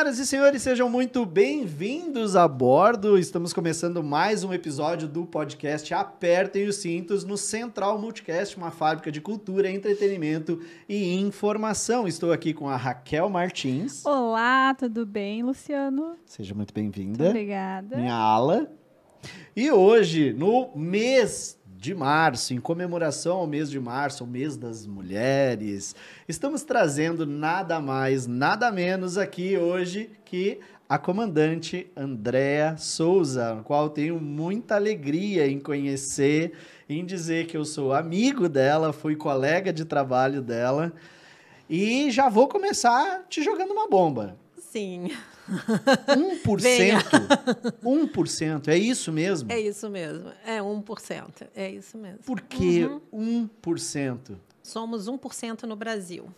Senhoras e senhores, sejam muito bem-vindos a bordo. Estamos começando mais um episódio do podcast Apertem os Cintos no Central Multicast, uma fábrica de cultura, entretenimento e informação. Estou aqui com a Raquel Martins. Olá, tudo bem, Luciano? Seja muito bem-vinda. Muito obrigada. Minha ala. E hoje, no mês de março, em comemoração ao mês de março, o mês das mulheres, estamos trazendo nada mais, nada menos aqui hoje que a comandante Andréa Souza, a qual tenho muita alegria em conhecer, em dizer que eu sou amigo dela, fui colega de trabalho dela e já vou começar te jogando uma bomba. Sim. 1%? Venha. 1%, é isso mesmo? É isso mesmo, é 1%, é isso mesmo. Por que 1%? Somos 1% no Brasil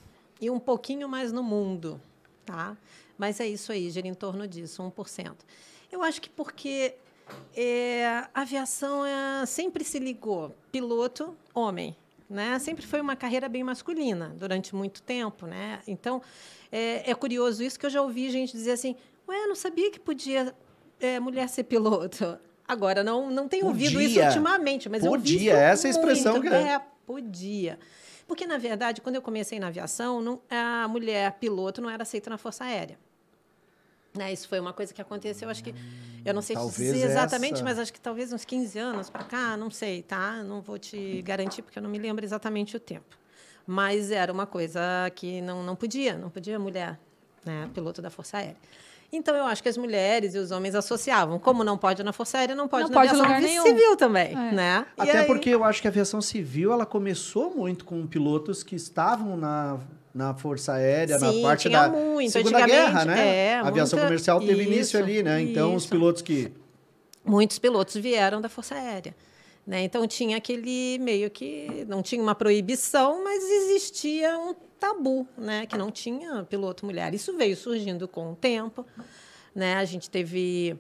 e um pouquinho mais no mundo, tá? Mas é isso aí, gira em torno disso, 1%. Eu acho que porque a aviação sempre se ligou piloto, homem, né? Sempre foi uma carreira bem masculina durante muito tempo, né? Então, é curioso isso, que eu já ouvi gente dizer assim, ué, não sabia que podia mulher ser piloto. Agora, não tenho ouvido isso ultimamente, mas eu ouvi isso essa expressão muito. Que é. Podia. Porque, na verdade, quando eu comecei na aviação, a mulher piloto não era aceita na Força Aérea. Né, isso foi uma coisa que aconteceu, acho que, eu não sei dizer exatamente, mas acho que talvez uns 15 anos para cá, não sei, tá? Não vou te garantir, porque eu não me lembro exatamente o tempo. Mas era uma coisa que não podia mulher, né, piloto da Força Aérea. Então, eu acho que as mulheres e os homens associavam. Como não pode na Força Aérea, não pode na aviação civil também. Né? Até porque eu acho que a aviação civil ela começou muito com pilotos que estavam na Força Aérea, sim, na parte da Segunda Guerra, né? A aviação comercial teve início ali, né? Então, os pilotos que... Muitos pilotos vieram da Força Aérea. Né? Então, tinha aquele meio que... Não tinha uma proibição, mas existia um tabu, né? Que não tinha piloto mulher. Isso veio surgindo com o tempo. Né? A gente teve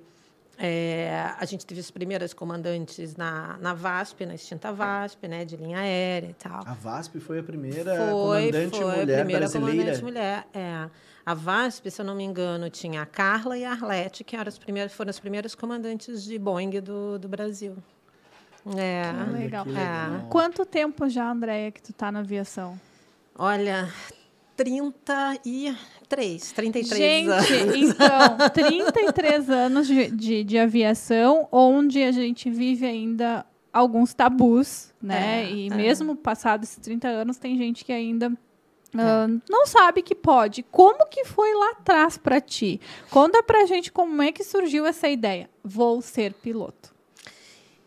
as primeiras comandantes na VASP, na extinta VASP, né? De linha aérea e tal. A VASP foi a primeira comandante mulher brasileira? Comandante mulher, A VASP, se eu não me engano, tinha a Carla e a Arlete, que foram as primeiras comandantes de Boeing do Brasil. Legal. Quanto tempo já, Andréa, que tu tá na aviação? Olha, 33 Gente, anos. Então, 33 anos de aviação, onde a gente vive ainda alguns tabus, né? Mesmo passados esses 30 anos, tem gente que ainda não sabe que pode. Como que foi lá atrás para ti? Conta pra gente como é que surgiu essa ideia. Vou ser piloto.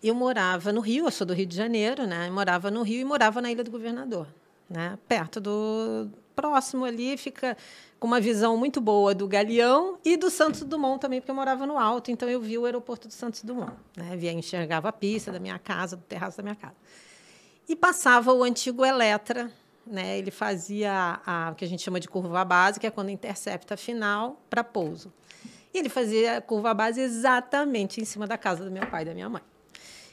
Eu morava no Rio, eu sou do Rio de Janeiro, né? Eu morava no Rio e morava na Ilha do Governador, né? Perto próximo ali, fica com uma visão muito boa do Galeão e do Santos Dumont também, porque eu morava no alto, então eu vi o aeroporto do Santos Dumont, né? Enxergava a pista da minha casa, do terraço da minha casa. E passava o antigo Eletra, né? Ele fazia o que a gente chama de curva base, que é quando intercepta a final para pouso. E ele fazia a curva base exatamente em cima da casa do meu pai e da minha mãe.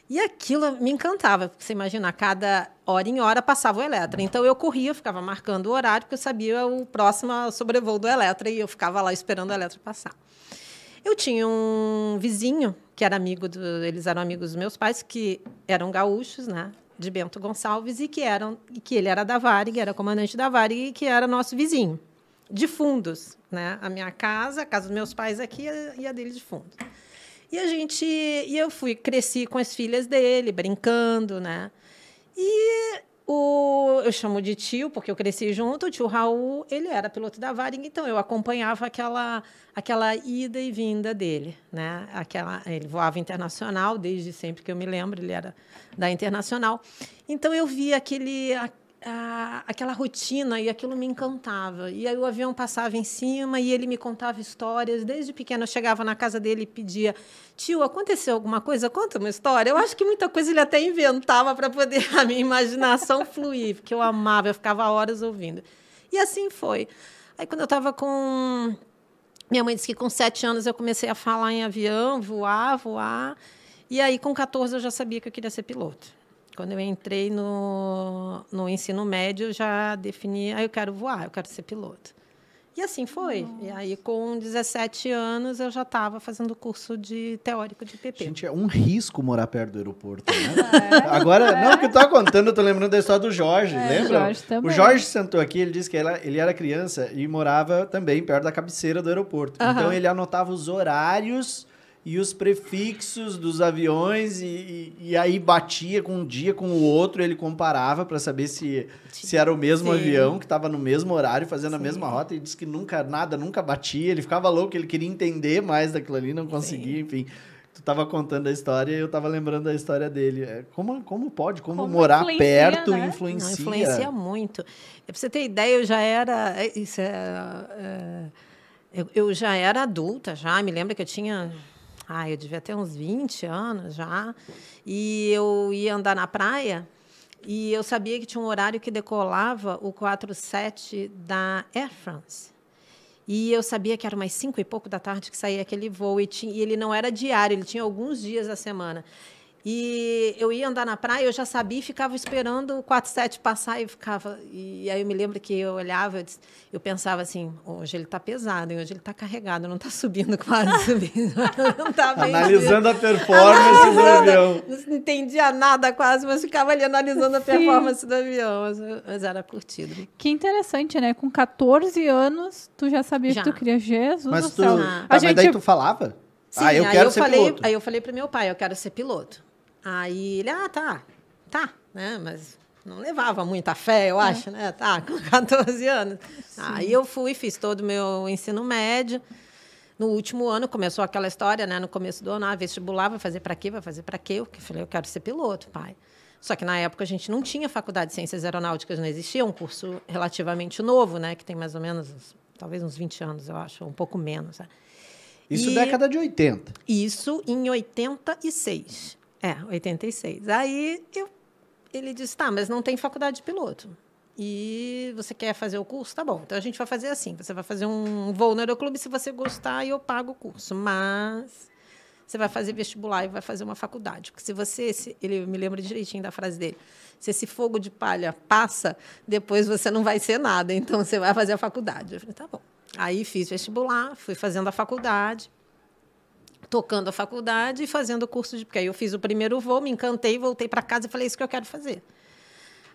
E aquilo me encantava, porque você imagina, a cada hora em hora passava o Eletra. Então, eu corria, ficava marcando o horário, porque eu sabia o próximo sobrevoo do Eletra, e eu ficava lá esperando o Eletra passar. Eu tinha um vizinho, que era eles eram amigos dos meus pais, que eram gaúchos, né, de Bento Gonçalves, e que ele era da Varig, era comandante da Varig, e que era nosso vizinho, de fundos. Né? A minha casa, a casa dos meus pais aqui e a dele de fundo. E eu cresci com as filhas dele, brincando, né? E eu chamo de tio, porque eu cresci junto, o tio Raul, ele era piloto da Varig, então eu acompanhava aquela ida e vinda dele, né? Ele voava internacional, desde sempre que eu me lembro, ele era da Internacional. Então, eu via aquela rotina e aquilo me encantava. E aí o avião passava em cima e ele me contava histórias. Desde pequena eu chegava na casa dele e pedia: tio, aconteceu alguma coisa? Conta uma história. Eu acho que muita coisa ele até inventava para poder a minha imaginação fluir, porque eu amava, eu ficava horas ouvindo. E assim foi. Aí quando eu estava minha mãe disse que com 7 anos eu comecei a falar em avião, voar. E aí com 14 eu já sabia que eu queria ser piloto. Quando eu entrei no ensino médio, eu já defini, eu quero voar, eu quero ser piloto. E assim foi. E aí, com 17 anos, eu já estava fazendo o curso de teórico de PP. Gente, é um risco morar perto do aeroporto, né? Agora, não, o que eu tava contando, eu tô lembrando da história do Jorge, lembra? Jorge também. O Jorge sentou aqui, ele disse que ele era criança e morava também perto da cabeceira do aeroporto. Então, ele anotava os horários e os prefixos dos aviões e aí batia com um dia com o outro, ele comparava para saber se era o mesmo avião que estava no mesmo horário, fazendo a mesma rota, e disse que nunca batia, ele ficava louco, ele queria entender mais daquilo ali, não conseguia, enfim. Tu estava contando a história e eu estava lembrando da história dele. Como pode, como morar perto, né? Influencia. Não, influencia muito. Para você ter ideia, eu já era... eu já era adulta, já, me lembro que eu tinha... eu devia ter uns 20 anos já, e eu ia andar na praia e eu sabia que tinha um horário que decolava o 47 da Air France. E eu sabia que era umas 5 e pouco da tarde que saía aquele voo, e ele não era diário, ele tinha alguns dias da semana. E eu ia andar na praia, eu já sabia e ficava esperando o 47 passar e aí eu me lembro que eu olhava, eu pensava assim, hoje ele está pesado, hoje ele está carregado, não está subindo quase, subindo. Não tá bem analisando a performance do avião. Não entendia nada quase, mas ficava ali analisando a performance do avião, mas era curtido. Que interessante, né? Com 14 anos, tu já sabia que tu queria Jesus mas do céu. Mas daí tu falava? Sim, eu quero ser piloto. Aí eu falei para meu pai, eu quero ser piloto. Aí ele, tá, né? Mas não levava muita fé, eu acho, né? Tá, com 14 anos. Sim. Aí eu fiz todo o meu ensino médio. No último ano começou aquela história, né? No começo do ano, vestibular, vai fazer para quê? Vai fazer para quê? Eu falei, eu quero ser piloto, pai. Só que na época a gente não tinha faculdade de ciências aeronáuticas, não existia um curso relativamente novo, né? Que tem mais ou menos, talvez uns 20 anos, eu acho, um pouco menos. Né? Isso década de 80. Isso em 86. 86. Aí ele disse, mas não tem faculdade de piloto. E você quer fazer o curso? Tá bom. Então, a gente vai fazer assim. Você vai fazer um voo no aeroclube, se você gostar, eu pago o curso. Mas você vai fazer vestibular e vai fazer uma faculdade. Porque ele me lembra direitinho da frase dele, se esse fogo de palha passa, depois você não vai ser nada. Então, você vai fazer a faculdade. Eu falei, tá bom. Aí, fiz vestibular, fui fazendo a faculdade, tocando a faculdade e fazendo o curso porque aí eu fiz o primeiro voo, me encantei, voltei para casa e falei, isso que eu quero fazer.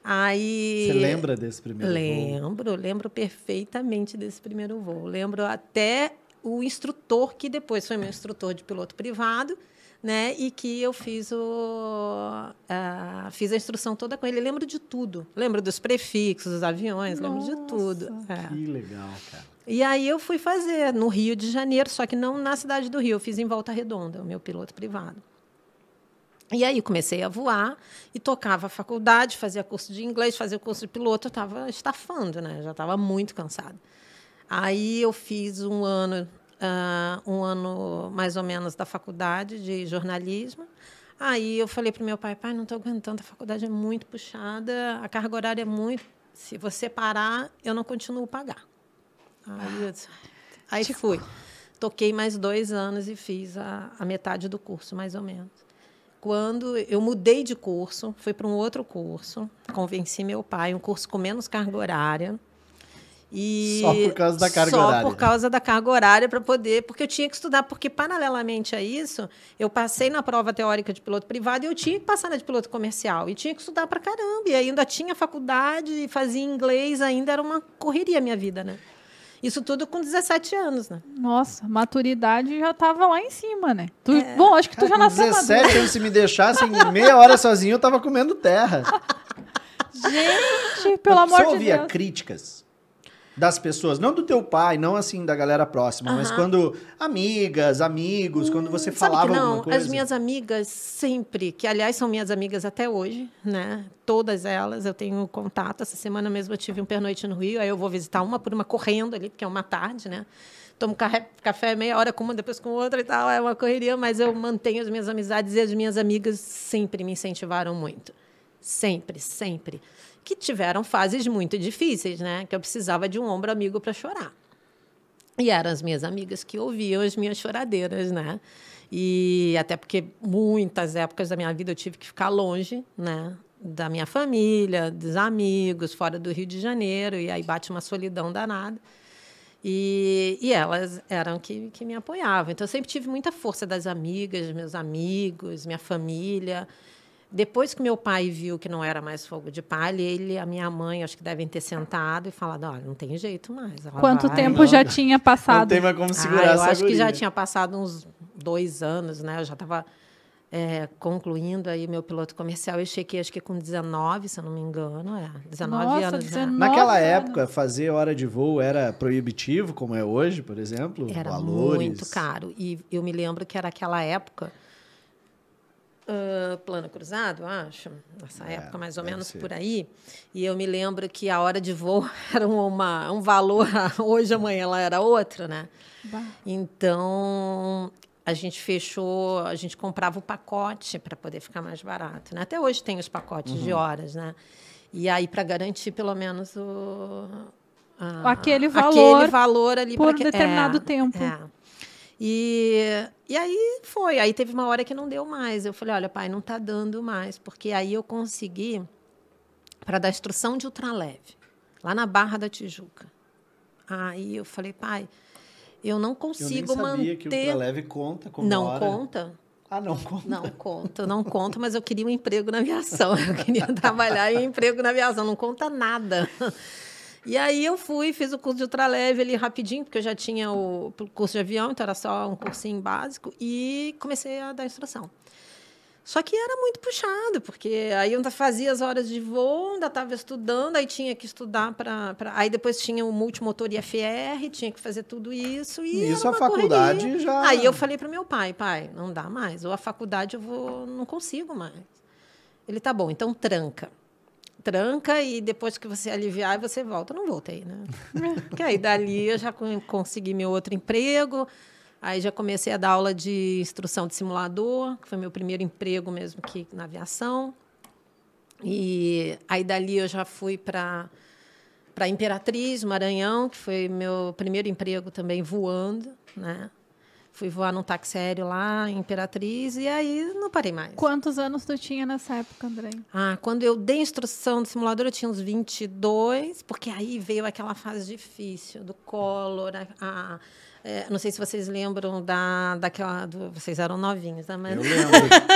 Aí... Você lembra desse primeiro voo? Lembro perfeitamente desse primeiro voo. Lembro até o instrutor, que depois foi meu instrutor de piloto privado, né? E que eu fiz a instrução toda com ele. Lembro de tudo. Lembro dos prefixos, dos aviões, lembro de tudo. Que legal, cara. E aí eu fui fazer no Rio de Janeiro, só que não na cidade do Rio, eu fiz em Volta Redonda, o meu piloto privado. E aí comecei a voar e tocava a faculdade, fazia curso de inglês, fazia curso de piloto, eu estava estafando, né? Já estava muito cansada. Aí eu fiz um ano mais ou menos da faculdade de jornalismo. Aí eu falei para o meu pai, não estou aguentando, a faculdade é muito puxada, a carga horária é muito... Se você parar, eu não continuo a pagar. Aí fui. Toquei mais 2 anos e fiz a metade do curso, mais ou menos. Quando eu mudei de curso, fui para um outro curso, convenci meu pai, um curso com menos carga horária. Só por causa da carga horária. Só por causa da carga horária, para poder... Porque eu tinha que estudar, porque, paralelamente a isso, eu passei na prova teórica de piloto privado e eu tinha que passar na de piloto comercial. E tinha que estudar para caramba. E ainda tinha faculdade, e fazia inglês, ainda era uma correria a minha vida, né? Isso tudo com 17 anos, né? Nossa, maturidade já estava lá em cima, né? Bom, acho que tu já nasceu maduro. 17 anos, se me deixassem meia hora sozinho, eu tava comendo terra. Gente, pelo amor de Deus. Você ouvia críticas das pessoas, não do teu pai, não assim da galera próxima, mas quando amigas, amigos, quando você falava alguma coisa? As minhas amigas sempre, que aliás são minhas amigas até hoje, né? Todas elas, eu tenho contato. Essa semana mesmo eu tive um pernoite no Rio, aí eu vou visitar uma por uma correndo ali, porque é uma tarde, né? Tomo café meia hora com uma, depois com outra e tal, é uma correria, mas eu mantenho as minhas amizades e as minhas amigas sempre me incentivaram muito. Sempre, sempre. Que tiveram fases muito difíceis, né? Que eu precisava de um ombro amigo para chorar. E eram as minhas amigas que ouviam as minhas choradeiras, né? E até porque muitas épocas da minha vida eu tive que ficar longe, né? Da minha família, dos amigos, fora do Rio de Janeiro, e aí bate uma solidão danada. E elas eram que me apoiavam. Então, eu sempre tive muita força das amigas, meus amigos, minha família. Depois que meu pai viu que não era mais fogo de palha, ele e a minha mãe, acho que devem ter sentado e falado, olha, não tem jeito mais. Quanto vai, tempo não, já tinha passado? Não tem mais como segurar eu essa acho que já guria. tinha passado uns 2 anos, né? Eu já estava concluindo aí meu piloto comercial. Eu chequei, acho que com 19, se eu não me engano. 19 Nossa, anos. 19 Naquela anos. época, fazer hora de voo era proibitivo, como é hoje, por exemplo? Era Valores. muito caro. E eu me lembro que era aquela época, plano cruzado, eu acho. Nessa época, mais ou deve menos ser. por aí. E eu me lembro que a hora de voo era um valor, hoje, amanhã ela era outro, né? Bah. Então, a gente comprava o pacote para poder ficar mais barato, né? Até hoje tem os pacotes de horas, né? E aí, para garantir pelo menos Aquele aquele valor ali por pra determinado tempo. E aí foi. Aí teve uma hora que não deu mais. Eu falei, olha, pai, não está dando mais. Porque aí eu consegui para dar instrução de ultraleve, lá na Barra da Tijuca. Aí eu falei, pai, eu não consigo Eu nem sabia manter... que o ultraleve conta como Não hora. conta? Ah, não conta? Não conta, mas eu queria um emprego na aviação. Eu queria trabalhar em um emprego na aviação. Não conta nada. E aí eu fiz o curso de ultraleve ali rapidinho, porque eu já tinha o curso de avião, então era só um cursinho básico, e comecei a dar instrução. Só que era muito puxado, porque aí eu ainda fazia as horas de voo, ainda estava estudando, aí tinha que estudar Aí depois tinha o multimotor IFR, tinha que fazer tudo isso. E Isso era a uma faculdade correria. já... Aí eu falei para o meu pai, não dá mais, ou a faculdade não consigo mais. Ele, tá bom, então tranca e depois que você aliviar, você volta. Eu não voltei, né? Porque aí dali eu já consegui meu outro emprego, aí já comecei a dar aula de instrução de simulador, que foi meu primeiro emprego mesmo que na aviação. E aí dali eu já fui para Imperatriz, Maranhão, que foi meu primeiro emprego também voando, né? Fui voar num táxi aéreo lá em Imperatriz e aí não parei mais. Quantos anos tu tinha nessa época, André? Quando eu dei instrução de simulador, eu tinha uns 22, porque aí veio aquela fase difícil do Collor. Não sei se vocês lembram daquela... vocês eram novinhos, né? Mas...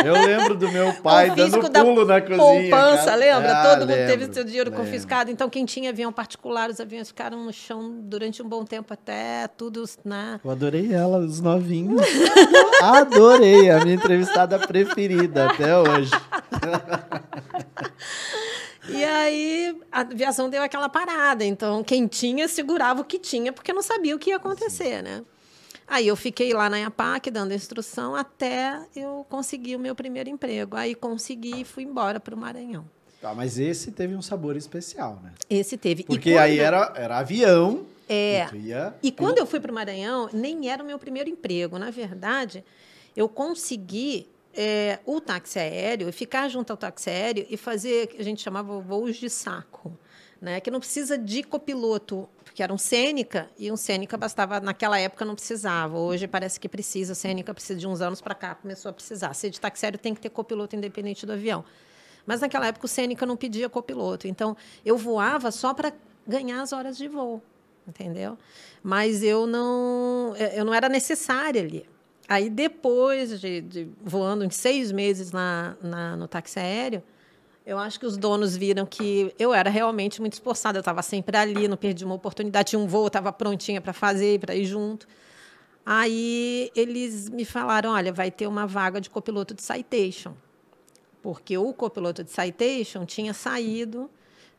Eu lembro do meu pai dando fisco da pulo na cozinha. poupança, cara. lembra? Todo mundo lembro, teve seu dinheiro lembro. confiscado. Então, quem tinha avião particular, os aviões ficaram no chão durante um bom tempo até tudo, né? Eu adorei ela, os novinhos. Adorei, a minha entrevistada preferida até hoje. E aí a aviação deu aquela parada. Então, quem tinha, segurava o que tinha, porque não sabia o que ia acontecer, né? Aí eu fiquei lá na IAPAC dando instrução até eu conseguir o meu primeiro emprego. Aí consegui e fui embora para o Maranhão. Tá, mas esse teve um sabor especial, né? Esse teve. Porque aí era avião. E quando eu fui para o Maranhão, nem era o meu primeiro emprego. Na verdade, eu consegui o táxi aéreo, ficar junto ao táxi aéreo e fazer, que a gente chamava voos de saco, né? Que não precisa de copiloto, porque era um Cênica, e um Cênica bastava, naquela época não precisava. Hoje parece que precisa, o Cênica precisa de uns anos para cá, começou a precisar. Se de táxi aéreo tem que ter copiloto independente do avião. Mas naquela época o Cênica não pedia copiloto. Então, eu voava só para ganhar as horas de voo, entendeu? Mas eu não era necessária ali. Aí, depois de voando em 6 meses no táxi aéreo, eu acho que os donos viram que eu era realmente muito esforçada. Eu estava sempre ali, não perdi uma oportunidade. Tinha um voo, estava prontinha para fazer, para ir junto. Aí, eles me falaram, olha, vai ter uma vaga de copiloto de Citation. Porque o copiloto de Citation tinha saído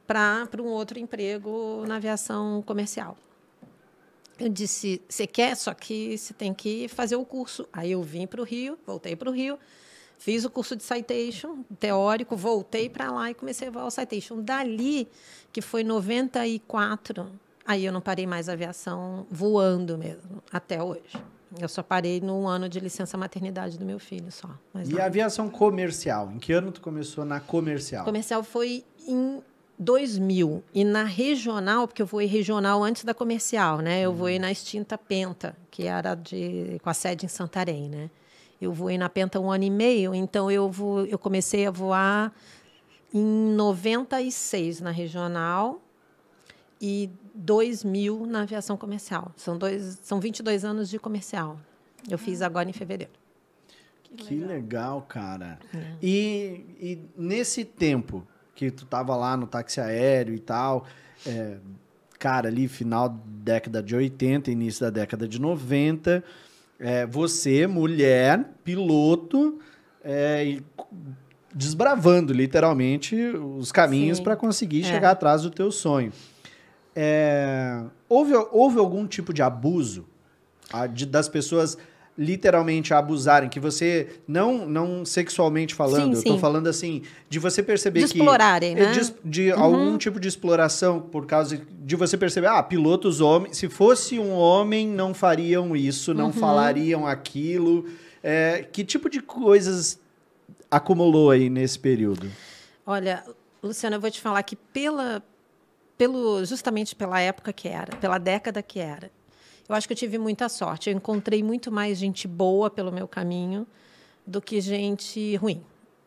para um outro emprego na aviação comercial. Eu disse, você quer? Só que você tem que fazer o curso. Aí eu vim para o Rio, voltei para o Rio, fiz o curso de Citation, teórico, voltei para lá e comecei a voar o Citation. Dali, que foi 94, aí eu não parei mais a aviação voando mesmo, até hoje. Eu só parei no ano de licença maternidade do meu filho, só. E a aviação comercial? Em que ano tu começou na comercial? Comercial foi em 2000. E na regional, porque eu voei regional antes da comercial, né? Eu voei na extinta Penta, que era com a sede em Santarém, né? Eu voei na Penta 1 ano e meio, então eu comecei a voar em 96 na regional. e 2000 na aviação comercial. São 22 anos de comercial. Eu fiz agora em fevereiro. Que legal, cara. E nesse tempo que tu tava lá no táxi aéreo e tal, cara, ali final da década de 80, início da década de 90, você, mulher, piloto, desbravando literalmente os caminhos para conseguir chegar atrás do teu sonho. Houve algum tipo de abuso das pessoas literalmente abusarem, que você, não sexualmente falando, eu tô falando assim, de você perceber de explorarem, né? De algum tipo de exploração, por causa de você perceber, pilotos homens, se fosse um homem, não fariam isso, não falariam aquilo. Que tipo de coisas acumulou aí nesse período? Olha, Luciana, eu vou te falar que justamente pela época que era, pela década que era, eu acho que eu tive muita sorte. Eu encontrei muito mais gente boa pelo meu caminho do que gente ruim,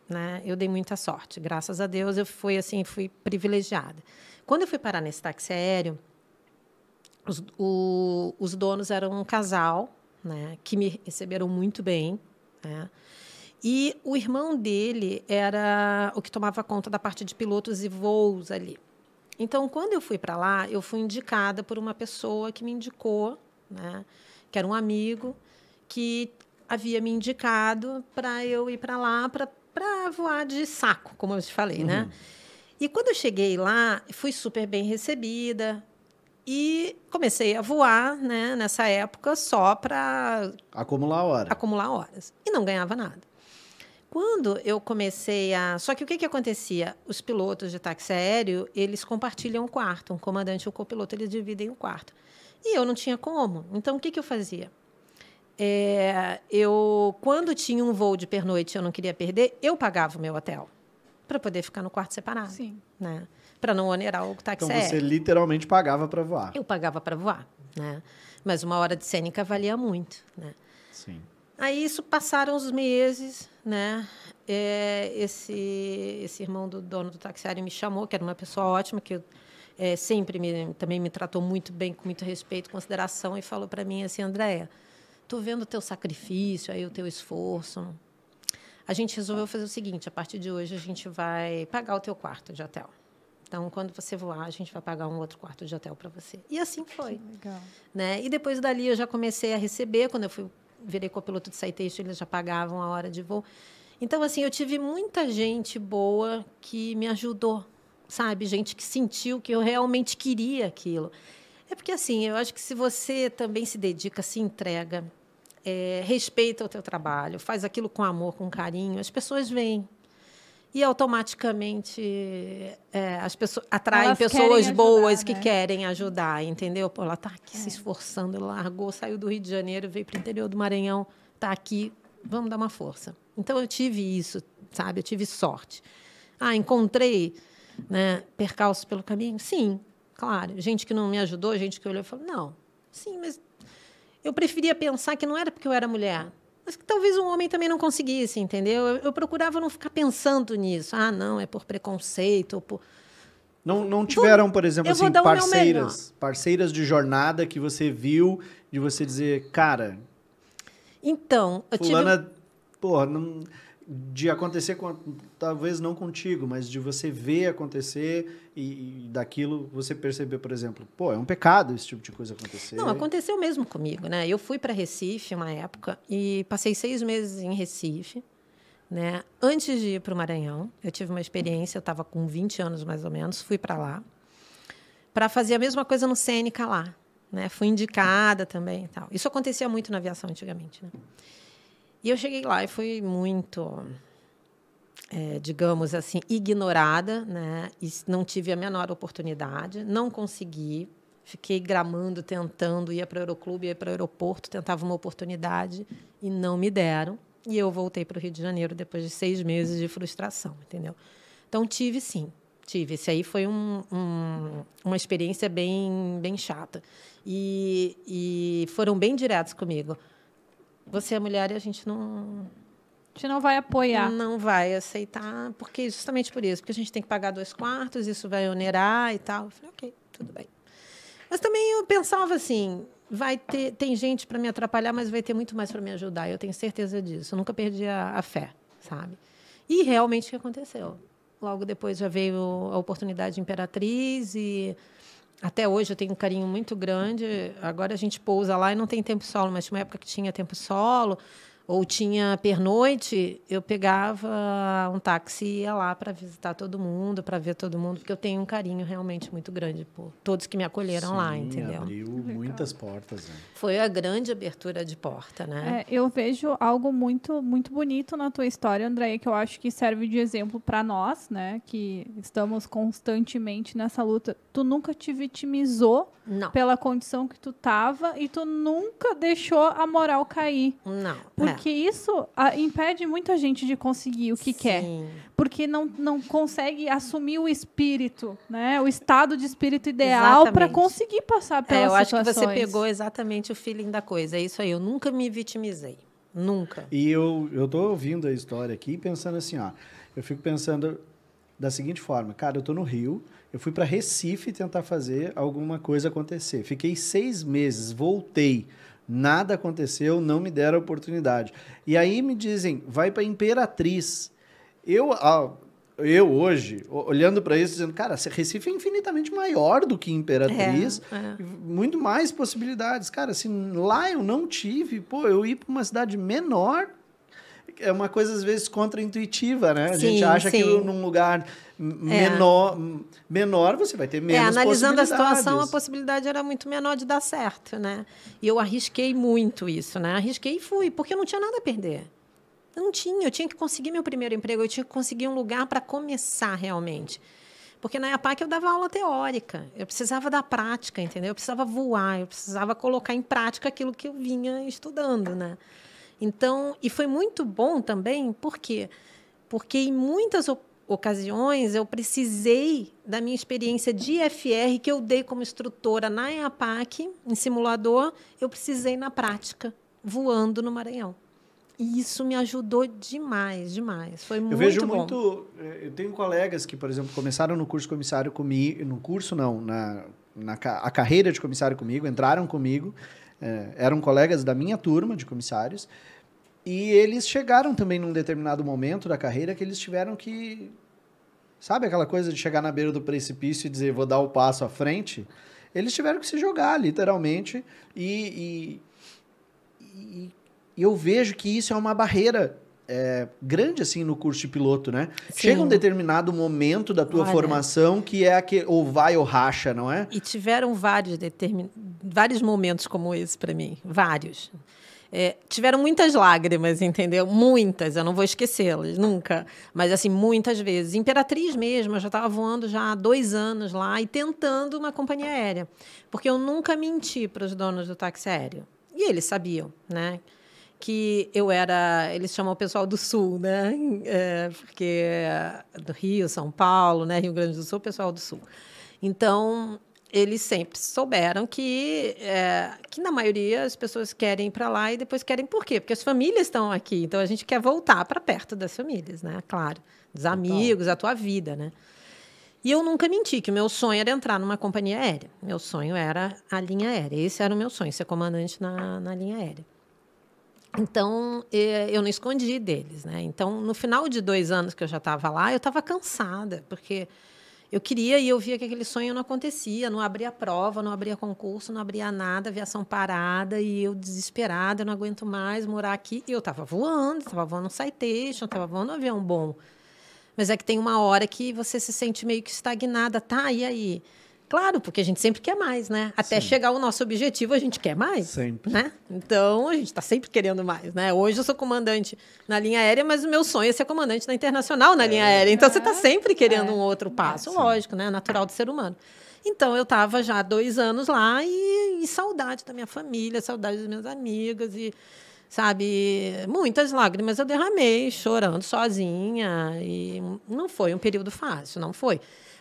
né? Eu dei muita sorte. Graças a Deus, eu fui privilegiada. Quando eu fui parar nesse táxi aéreo, os donos eram um casal, né, que me receberam muito bem, né? E o irmão dele era o que tomava conta da parte de pilotos e voos ali. Então, quando eu fui para lá, eu fui indicada por uma pessoa que me indicou, né, que era um amigo que havia me indicado para eu ir para lá para voar de saco, como eu te falei, né? E quando eu cheguei lá, fui super bem recebida e comecei a voar, né, nessa época só para acumular horas. E não ganhava nada. Quando eu comecei Só que o que acontecia? Os pilotos de táxi aéreo, eles compartilham o quarto. Um comandante e o copiloto, eles dividem o quarto. E eu não tinha como. Então, o que eu fazia? Quando tinha um voo de pernoite e eu não queria perder, eu pagava o meu hotel para poder ficar no quarto separado. Sim. Né? Para não onerar o táxi aéreo. Então, você literalmente pagava para voar. Eu pagava para voar. Né? Mas uma hora de cênica valia muito. Né? Sim. Aí, isso passaram os meses, né? Esse irmão do dono do táxi aéreo me chamou, que era uma pessoa ótima, que sempre também me tratou muito bem, com muito respeito, consideração, e falou para mim assim: Andréia, estou vendo o teu sacrifício, aí, o teu esforço. A gente resolveu fazer o seguinte: a partir de hoje, a gente vai pagar o teu quarto de hotel. Então, quando você voar, a gente vai pagar um outro quarto de hotel para você. E assim foi. Que legal. Né? E depois dali, eu já comecei a receber, quando eu virei copiloto de Citation, eles já pagavam a hora de voo. Então, assim, eu tive muita gente boa que me ajudou, sabe? Gente que sentiu que eu realmente queria aquilo. É porque, assim, eu acho que se você também se dedica, se entrega, respeita o teu trabalho, faz aquilo com amor, com carinho, as pessoas vêm. E, automaticamente, as pessoas atraem pessoas boas que querem ajudar, entendeu? Pô, ela está aqui se esforçando, ela largou, saiu do Rio de Janeiro, veio para o interior do Maranhão, está aqui, vamos dar uma força. Então, eu tive isso, sabe? Eu tive sorte. Encontrei, né, percalços pelo caminho? Sim, claro. Gente que não me ajudou, gente que olhou e falou, não, sim, mas eu preferia pensar que não era porque eu era mulher, mas que talvez um homem também não conseguisse, entendeu? Eu procurava não ficar pensando nisso. Não, é por preconceito, ou por... Não tiveram, por exemplo, assim, parceiras de jornada que você viu, de você dizer, cara... Então, eu fulana, porra, de acontecer, talvez não contigo, mas de você ver acontecer e daquilo você perceber, por exemplo, é um pecado esse tipo de coisa acontecer. Não, aconteceu mesmo comigo, né? Eu fui para Recife uma época e passei 6 meses em Recife, né? Antes de ir para o Maranhão, eu tive uma experiência, eu estava com 20 anos mais ou menos, fui para lá para fazer a mesma coisa no Cênica lá, né? Fui indicada também e tal. Isso acontecia muito na aviação antigamente, né? E eu cheguei lá e fui muito, digamos assim, ignorada, né? E não tive a menor oportunidade, não consegui. Fiquei gramando, tentando, ia para o Aeroclube, ia para o aeroporto, tentava uma oportunidade e não me deram. E eu voltei para o Rio de Janeiro depois de 6 meses de frustração, entendeu? Então, tive, sim. Tive. Esse aí foi uma experiência bem chata. E foram bem diretos comigo. Você é mulher e a gente não vai apoiar. Não vai aceitar, justamente por isso. Porque a gente tem que pagar 2 quartos, isso vai onerar e tal. Eu falei, ok, tudo bem. Mas também eu pensava assim, tem gente para me atrapalhar, mas vai ter muito mais para me ajudar. Eu tenho certeza disso. Eu nunca perdi a fé, sabe? E realmente o que aconteceu? Logo depois já veio a oportunidade de Imperatriz e até hoje eu tenho um carinho muito grande. Agora a gente pousa lá e não tem tempo solo, mas tinha uma época que tinha tempo solo ou tinha pernoite, eu pegava um táxi e ia lá para visitar todo mundo, para ver todo mundo, porque eu tenho um carinho realmente muito grande por todos que me acolheram lá, entendeu? Abriu muitas portas. Né? Foi a grande abertura de porta, né? Eu vejo algo muito, muito bonito na tua história, Andréia, que eu acho que serve de exemplo para nós, né? Que estamos constantemente nessa luta. Tu nunca te vitimizou pela condição que tu tava e tu nunca deixou a moral cair. Não. Porque isso impede muita gente de conseguir o que quer. Porque não consegue assumir o espírito, né? O estado de espírito ideal para conseguir passar pelas situações. Eu acho que você pegou exatamente o feeling da coisa. É isso aí. Eu nunca me vitimizei. Nunca. E eu tô ouvindo a história aqui pensando assim, ó. Eu fico pensando da seguinte forma. Cara, eu tô no Rio, eu fui para Recife tentar fazer alguma coisa acontecer. Fiquei 6 meses, voltei. Nada aconteceu, não me deram a oportunidade. E aí me dizem, vai para Imperatriz. Eu hoje, olhando para isso, dizendo, cara, Recife é infinitamente maior do que Imperatriz, muito mais possibilidades. Cara, assim, lá eu não tive, eu ir para uma cidade menor, é uma coisa, às vezes, contraintuitiva, né? A gente acha que num lugar menor você vai ter menos analisando a situação, a possibilidade era muito menor de dar certo, né? E eu arrisquei muito isso, né? Arrisquei e fui, porque eu não tinha nada a perder. Eu tinha que conseguir meu primeiro emprego, eu tinha que conseguir um lugar para começar realmente. Porque na EAPAC eu dava aula teórica, eu precisava da prática, entendeu? Eu precisava voar, eu precisava colocar em prática aquilo que eu vinha estudando, né? Então, e foi muito bom também, por quê? Porque em muitas ocasiões eu precisei da minha experiência de IFR que eu dei como instrutora na EAPAC, em simulador, eu precisei na prática, voando no Maranhão. E isso me ajudou demais, demais. Foi muito bom. Eu vejo eu tenho colegas que, por exemplo, começaram no curso comissário comigo, no curso não, a carreira de comissário comigo, entraram comigo, eram colegas da minha turma de comissários, e eles chegaram também num determinado momento da carreira que eles tiveram que... Sabe aquela coisa de chegar na beira do precipício e dizer, vou dar o passo à frente? Eles tiveram que se jogar, literalmente, e eu vejo que isso é uma barreira grande, assim, no curso de piloto, né? Sim. Chega um determinado momento da tua formação que é ou vai ou racha, não é? E tiveram vários momentos como esse para mim, vários. Tiveram muitas lágrimas, entendeu? Muitas, eu não vou esquecê-las, nunca. Mas, assim, muitas vezes. Imperatriz mesmo, eu já estava voando já há 2 anos lá e tentando uma companhia aérea. Porque eu nunca menti para os donos do táxi aéreo. E eles sabiam, né? Que eu era... Eles chamam o pessoal do Sul, né? Porque do Rio, São Paulo, né? Rio Grande do Sul, o pessoal do Sul. Então... Eles sempre souberam que na maioria as pessoas querem ir para lá e depois querem por quê? Porque as famílias estão aqui, então a gente quer voltar para perto das famílias, né? Claro, dos amigos, a tua vida, né? E eu nunca menti que o meu sonho era entrar numa companhia aérea. Meu sonho era a linha aérea. Esse era o meu sonho, ser comandante na linha aérea. Então, eu não escondi deles, né? Então, no final de 2 anos que eu já estava lá, eu estava cansada, porque... Eu queria e eu via que aquele sonho não acontecia, não abria prova, não abria concurso, não abria nada, aviação parada, e eu desesperada, eu não aguento mais morar aqui. E eu estava voando um Citation, estava voando um avião bom. Mas é que tem uma hora que você se sente meio que estagnada, tá? E aí? Claro, porque a gente sempre quer mais, né? Até chegar ao nosso objetivo, a gente quer mais. Sempre. Né? Então, a gente está sempre querendo mais, né? Hoje eu sou comandante na linha aérea, mas o meu sonho é ser comandante na internacional na linha aérea. Então, você está sempre querendo um outro passo, lógico, né? Natural do ser humano. Então, eu estava já há 2 anos lá e saudade da minha família, saudade das minhas amigas e... Sabe, muitas lágrimas eu derramei, chorando sozinha. E não foi um período fácil, não foi.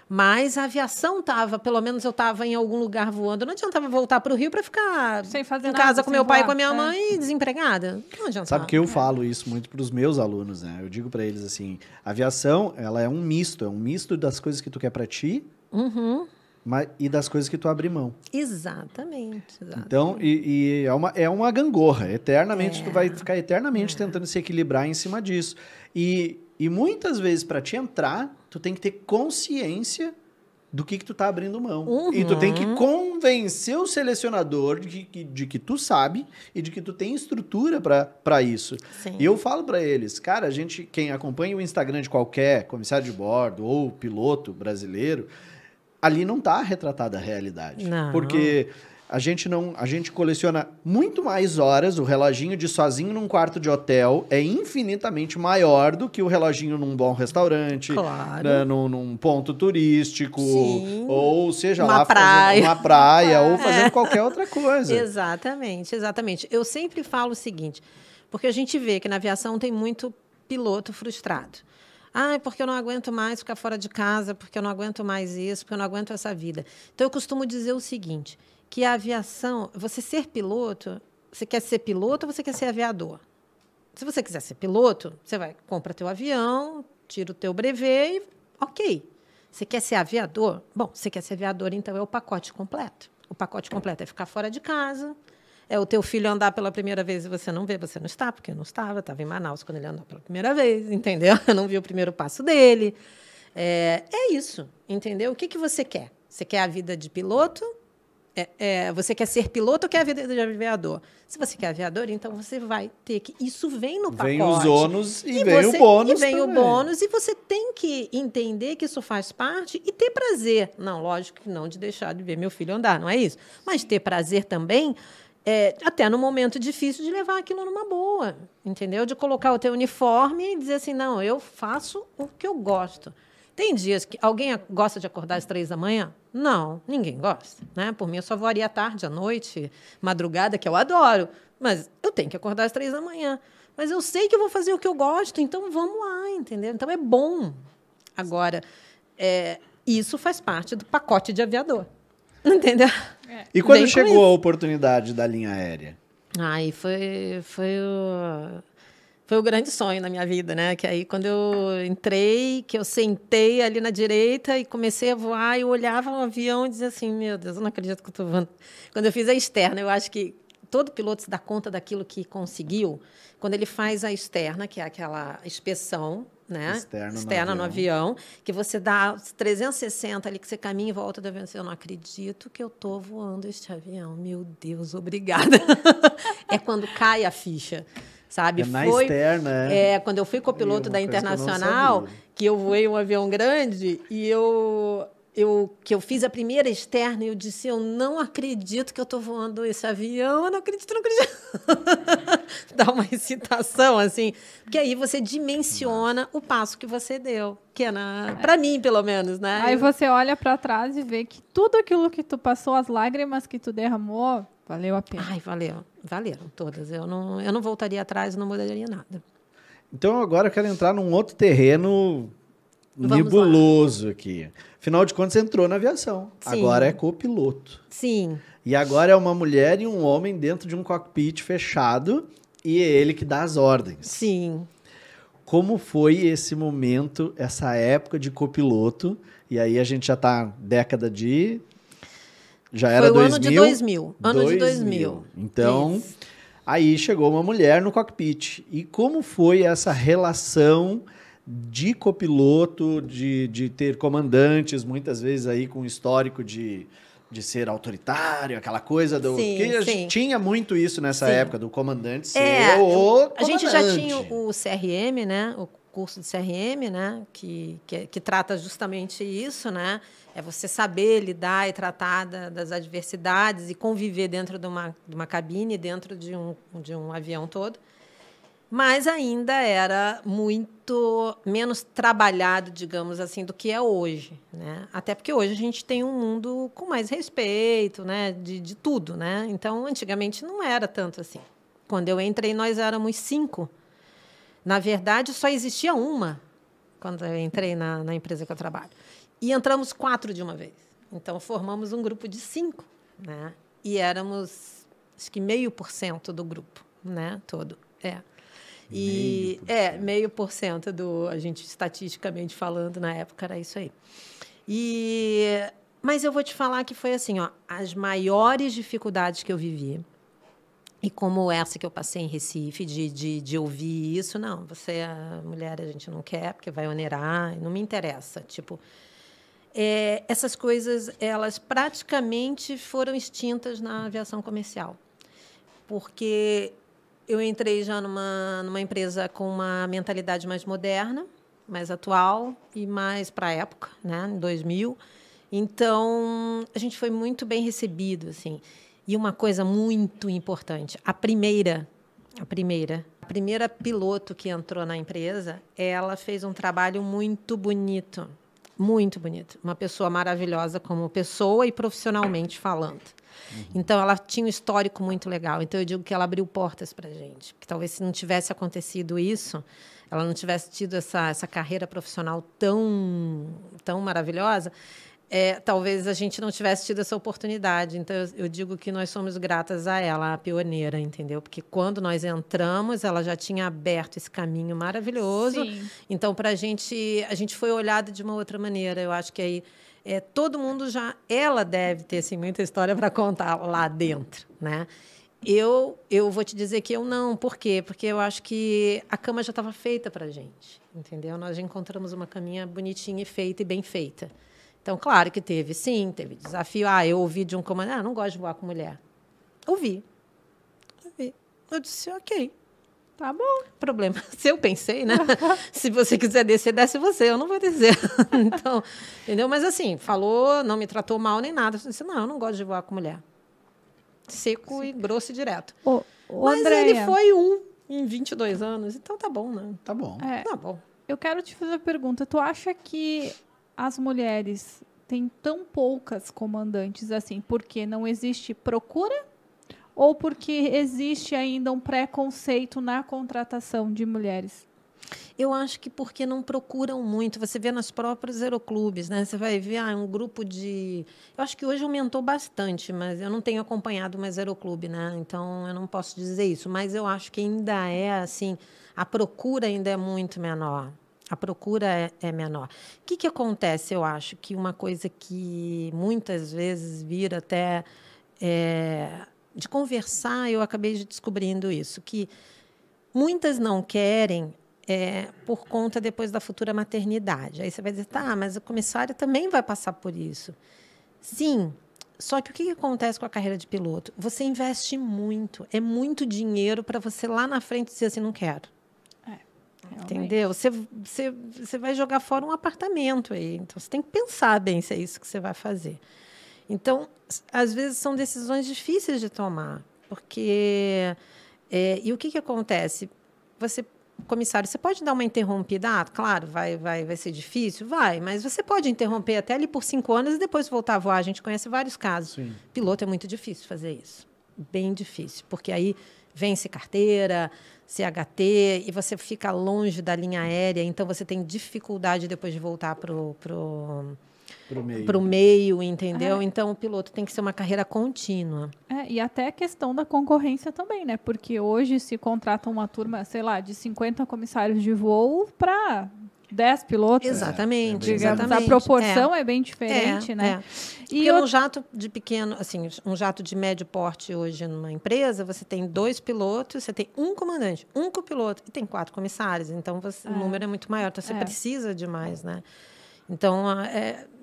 Mas a aviação estava, pelo menos eu estava em algum lugar voando. Não adiantava voltar para o Rio para ficar sem fazer em nada, casa com meu pai e com a minha voar, mãe desempregada. Não adiantava. Sabe que eu falo isso muito para os meus alunos, né? Eu digo para eles assim, a aviação, ela é um misto das coisas que tu quer para ti, e das coisas que tu abre mão. Exatamente. Então, é uma gangorra. Eternamente, tu vai ficar eternamente tentando se equilibrar em cima disso. E muitas vezes, para te entrar, tu tem que ter consciência do que tu tá abrindo mão. E tu tem que convencer o selecionador de que tu sabe e de que tu tem estrutura para isso. Sim. E eu falo para eles, cara, quem acompanha o Instagram de qualquer comissário de bordo ou piloto brasileiro, ali não tá retratada a realidade. Não. Porque a gente coleciona muito mais horas. O reloginho de sozinho num quarto de hotel é infinitamente maior do que o reloginho num bom restaurante, Claro. né, num ponto turístico, Sim. ou seja Uma lá praia. fazendo uma praia ou fazendo qualquer outra coisa. Exatamente, exatamente. Eu sempre falo o seguinte, porque a gente vê que na aviação tem muito piloto frustrado. Ah, porque eu não aguento mais ficar fora de casa, porque eu não aguento mais isso, porque eu não aguento essa vida. Então, eu costumo dizer o seguinte, que a aviação, você ser piloto, você quer ser piloto ou você quer ser aviador? Se você quiser ser piloto, você vai, compra teu avião, tira o teu brevet e ok. Você quer ser aviador? Bom, você quer ser aviador, então é o pacote completo. O pacote completo é ficar fora de casa, é o teu filho andar pela primeira vez e você não vê, você não está, porque eu não estava em Manaus quando ele andou pela primeira vez, entendeu? Eu não vi o primeiro passo dele. É isso, entendeu? O que você quer? Você quer a vida de piloto? Você quer ser piloto ou quer a vida de aviador? Se você quer aviador, então você vai ter que... Isso vem no pacote. Vem os ônus e vem o bônus. E vem também. o bônus, e você tem que entender que isso faz parte e ter prazer. Não, lógico que não de deixar de ver meu filho andar, não é isso. Mas ter prazer também, até no momento difícil, de levar aquilo numa boa, entendeu? De colocar o teu uniforme e dizer assim, não, eu faço o que eu gosto. Tem dias que alguém gosta de acordar às 3 da manhã? Não, ninguém gosta, né? Por mim, eu só voaria à tarde, à noite, madrugada, que eu adoro. Mas eu tenho que acordar às 3 da manhã. Mas eu sei que eu vou fazer o que eu gosto, então vamos lá, entendeu? Então é bom. Agora, isso faz parte do pacote de aviador. Entendeu? E quando chegou a oportunidade da linha aérea? Aí foi o grande sonho na minha vida, né? Que aí, quando eu entrei, que eu sentei ali na direita e comecei a voar, eu olhava o avião e dizia assim, meu Deus, eu não acredito que eu estou voando. Quando eu fiz a externa, eu acho que todo piloto se dá conta daquilo que conseguiu quando ele faz a externa, que é aquela inspeção, né? Externa no avião, que você dá 360 ali, que você caminha e volta do avião. Eu não acredito que eu estou voando este avião. Meu Deus, obrigada. É quando cai a ficha. Sabe? Na externa, quando eu fui copiloto da Internacional, que eu voei um avião grande e eu fiz a primeira externa e eu disse, eu não acredito que eu estou voando esse avião, eu não acredito. Dá uma excitação, assim, porque aí você dimensiona o passo que você deu, que é para mim, pelo menos, né? Aí você olha para trás e vê que tudo aquilo que tu passou, as lágrimas que tu derramou, valeu a pena. Ai, valeram todas. Eu não voltaria atrás, não mudaria nada. Então, agora eu quero entrar num outro terreno nebuloso aqui. Afinal de contas, você entrou na aviação. Sim. Agora é copiloto. Sim. E agora é uma mulher e um homem dentro de um cockpit fechado e é ele que dá as ordens. Sim. Como foi esse momento, essa época de copiloto? E aí a gente já está década de... Já era 2000? Ano de 2000. Ano de 2000. Então, isso. Aí chegou uma mulher no cockpit. E como foi essa relação de copiloto, de ter comandantes, muitas vezes aí com histórico de ser autoritário, aquela coisa do... Sim, porque sim. Tinha muito isso nessa época, do comandante ser o comandante. A gente já tinha o CRM, né? O curso de CRM, né? Que trata justamente isso, né? É você saber lidar e tratar das adversidades e conviver dentro de uma cabine, dentro de um avião todo. Mas ainda era muito menos trabalhado, digamos assim, do que é hoje, né? Até porque hoje a gente tem um mundo com mais respeito, né? De tudo, né? Então, antigamente não era tanto assim. Quando eu entrei, nós éramos 5. Na verdade, só existia uma quando eu entrei na empresa que eu trabalho. E entramos 4 de uma vez. Então, formamos um grupo de 5, né? E éramos, acho que 0,5% do grupo, né? Todo. E 0,5% a gente estatisticamente falando na época era isso aí. Mas eu vou te falar que foi assim, ó, as maiores dificuldades que eu vivi, e como essa que eu passei em Recife, de ouvir isso, não, você é mulher, a gente não quer, porque vai onerar, não me interessa. Tipo, essas coisas, elas praticamente foram extintas na aviação comercial. Porque eu entrei já numa empresa com uma mentalidade mais moderna, mais atual e mais para a época, né, em 2000. Então, a gente foi muito bem recebido, assim. E uma coisa muito importante, a primeira piloto que entrou na empresa, ela fez um trabalho muito bonito, muito bonito. Uma pessoa maravilhosa como pessoa e profissionalmente falando. Então, ela tinha um histórico muito legal. Então, eu digo que ela abriu portas para a gente. Porque talvez, se não tivesse acontecido isso, ela não tivesse tido essa carreira profissional tão maravilhosa, talvez a gente não tivesse tido essa oportunidade. Então, eu digo que nós somos gratas a ela, a pioneira, entendeu? Porque quando nós entramos, ela já tinha aberto esse caminho maravilhoso. Sim. Então, para a gente foi olhado de uma outra maneira. Eu acho que aí todo mundo já... Ela deve ter assim, muita história para contar lá dentro, né? Eu vou te dizer que eu não. Por quê? Porque eu acho que a cama já estava feita para a gente, entendeu? Nós já encontramos uma caminha bonitinha e feita e bem feita. Então, claro que teve desafio. Eu ouvi de um comandante, não gosto de voar com mulher. Ouvi. Eu disse, ok. Tá bom. Problema. Se eu pensei, né? Se você quiser descer, desce você. Eu não vou descer. Então, entendeu? Mas assim, falou, não me tratou mal nem nada. Eu disse, não, eu não gosto de voar com mulher. Seco e grosso e direto. Mas Andréia, ele foi em 22 anos. Então, tá bom, né? Tá bom. Tá bom. eu quero te fazer a pergunta. Tu acha que as mulheres têm tão poucas comandantes assim porque não existe procura? Ou porque existe ainda um preconceito na contratação de mulheres? Eu acho que porque não procuram muito. Você vê nos próprios aeroclubes, né? Você vai ver um grupo de... Eu acho que hoje aumentou bastante, mas eu não tenho acompanhado mais aeroclube, né? Então, eu não posso dizer isso. Mas eu acho que ainda assim, a procura ainda é muito menor. A procura é menor. O que acontece? Eu acho que uma coisa que muitas vezes vira até... de conversar, eu acabei descobrindo isso, que muitas não querem por conta depois da futura maternidade. Aí você vai dizer, tá, mas o comissário também vai passar por isso. Sim, só que o que acontece com a carreira de piloto? Você investe muito, é muito dinheiro para você lá na frente dizer assim, não quero. Entendeu? Você vai jogar fora um apartamento aí. Então, você tem que pensar bem se é isso que você vai fazer. Então, às vezes, são decisões difíceis de tomar. Porque... e o que acontece? Comissário, você pode dar uma interrompida? Claro, vai ser difícil? Vai, mas você pode interromper até ali por 5 anos e depois voltar a voar. A gente conhece vários casos. Sim. Piloto é muito difícil fazer isso. Bem difícil, porque aí vence carteira, CHT, e você fica longe da linha aérea, então você tem dificuldade depois de voltar para o meio, entendeu? Então, o piloto tem que ser uma carreira contínua. E até a questão da concorrência também, né? Porque hoje se contrata uma turma, sei lá, de 50 comissários de voo para 10 pilotos. Exatamente. Digamos, exatamente. a proporção é bem diferente, né? Porque no jato de pequeno, assim, um jato de médio porte hoje numa empresa, você tem 2 pilotos, você tem um comandante, um copiloto e tem 4 comissários. Então, o número é muito maior. Então, você precisa de mais, né? Então,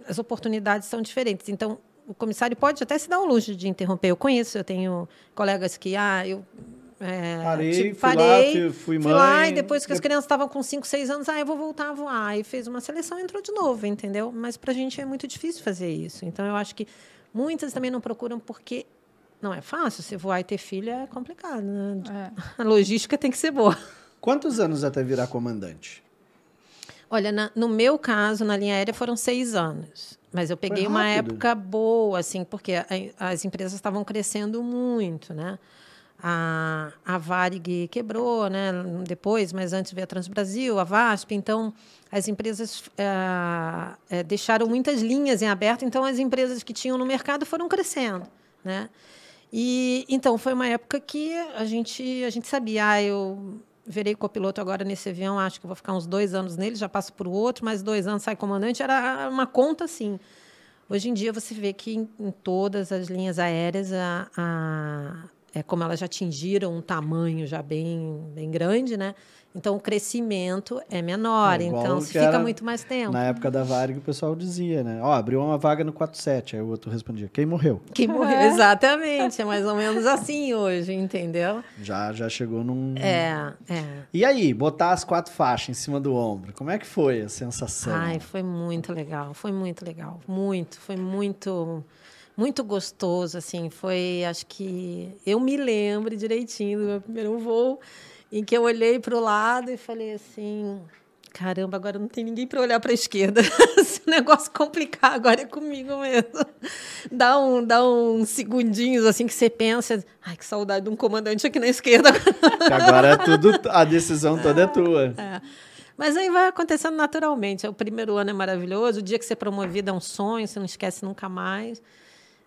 as oportunidades são diferentes. Então, o comissário pode até se dar o luxo de interromper. Eu tenho colegas que, fui mãe. Fui lá e depois que as crianças estavam com 5, 6 anos, eu vou voltar a voar. E fez uma seleção e entrou de novo, entendeu? Mas para a gente é muito difícil fazer isso. Então, eu acho que muitas também não procuram porque não é fácil. Se voar e ter filho é complicado, né? A logística tem que ser boa. Quantos anos até virar comandante? Olha, no meu caso, na linha aérea, foram 6 anos. Mas eu peguei uma época boa, assim, porque as empresas estavam crescendo muito, né? A Varig quebrou, né? Depois, mas antes veio a Transbrasil, a VASP. Então, as empresas deixaram muitas linhas em aberto. Então, as empresas que tinham no mercado foram crescendo, né? E, então, foi uma época que a gente sabia, eu virei copiloto agora nesse avião, acho que vou ficar uns 2 anos nele, já passo para o outro, mais 2 anos sai comandante, era uma conta assim. Hoje em dia você vê que em todas as linhas aéreas, como elas já atingiram um tamanho já bem grande, né? Então o crescimento é menor, então se fica muito mais tempo. Na época da Varig, o pessoal dizia, né? Ó, abriu uma vaga no 47, aí o outro respondia, quem morreu? Quem morreu, exatamente. É mais ou menos assim hoje, entendeu? Já chegou num... É. E aí, botar as 4 faixas em cima do ombro, como é que foi a sensação? Ai, foi muito legal, foi muito gostoso, assim, acho que eu me lembro direitinho do meu primeiro voo, em que eu olhei para o lado e falei assim, caramba, agora não tem ninguém para olhar para a esquerda, esse negócio complicar agora é comigo mesmo. Dá uns segundinhos, assim, que você pensa, ai, que saudade de um comandante aqui na esquerda. Que agora é tudo, a decisão toda é tua. Mas aí vai acontecendo naturalmente. O primeiro ano é maravilhoso, o dia que você é promovido é um sonho, você não esquece nunca mais.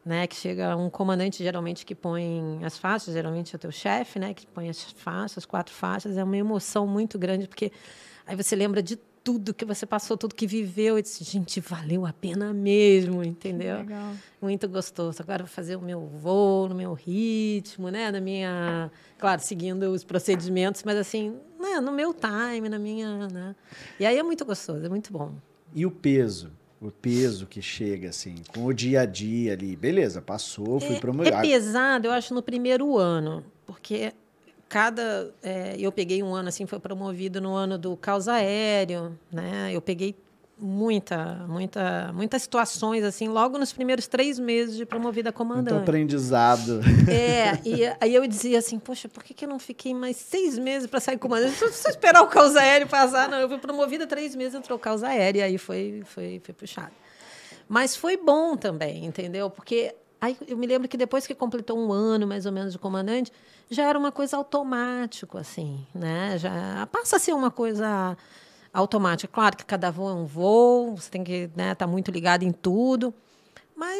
Né, que chega um comandante, geralmente, que põe as faixas, geralmente é o teu chefe, né, que põe as faixas, 4 faixas, é uma emoção muito grande, porque aí você lembra de tudo que você passou, tudo que viveu, e disse, gente, valeu a pena mesmo, entendeu? Legal. Muito gostoso. Agora vou fazer o meu voo, no meu ritmo, né, claro, seguindo os procedimentos, mas assim, né, no meu time, na minha, né? E aí é muito gostoso, é muito bom. E o peso? O peso que chega, assim, com o dia a dia ali. Beleza, passou, fui promovido. É pesado, eu acho, no primeiro ano, porque eu peguei um ano, assim, foi promovido no ano do caos aéreo, né? Eu peguei muitas situações, assim, logo nos primeiros 3 meses de promovida a comandante. Muito aprendizado. E aí eu dizia assim, poxa, por que eu não fiquei mais 6 meses para sair comandante? Só esperar o caos aéreo passar. Não, eu fui promovida 3 meses, entrou o caos aéreo, e aí foi puxado. Mas foi bom também, entendeu? Porque aí eu me lembro que depois que completou um ano, mais ou menos, de comandante, já era uma coisa automática, assim, né? Já passa a ser uma coisa automática. Claro que cada voo é um voo, você tem que, né, estar muito ligado em tudo, mas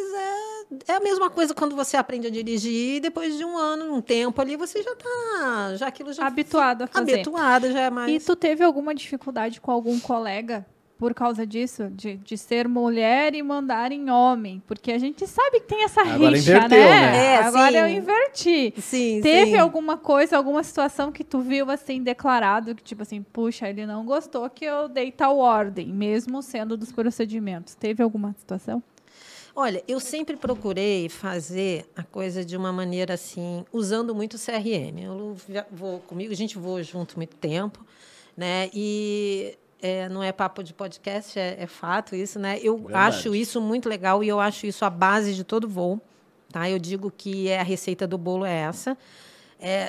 é a mesma coisa quando você aprende a dirigir e depois de um ano, um tempo ali, você já está... aquilo já habituada a fazer. Habituada, já é mais... E tu teve alguma dificuldade com algum colega por causa disso? De ser mulher e mandar em homem? Porque a gente sabe que tem essa Agora rixa, inverteu, né? Agora sim. Eu inverti. Sim, Teve sim. alguma coisa, alguma situação que tu viu, assim, declarado, que tipo assim, puxa, ele não gostou que eu dei tal ordem, mesmo sendo dos procedimentos. Teve alguma situação? Olha, eu sempre procurei fazer a coisa de uma maneira assim, usando muito o CRM. Eu vou comigo, a gente voa junto muito tempo, né? E não é papo de podcast, é fato isso, né? Eu acho isso muito legal e eu acho isso a base de todo voo, tá? Eu digo que a receita do bolo é essa.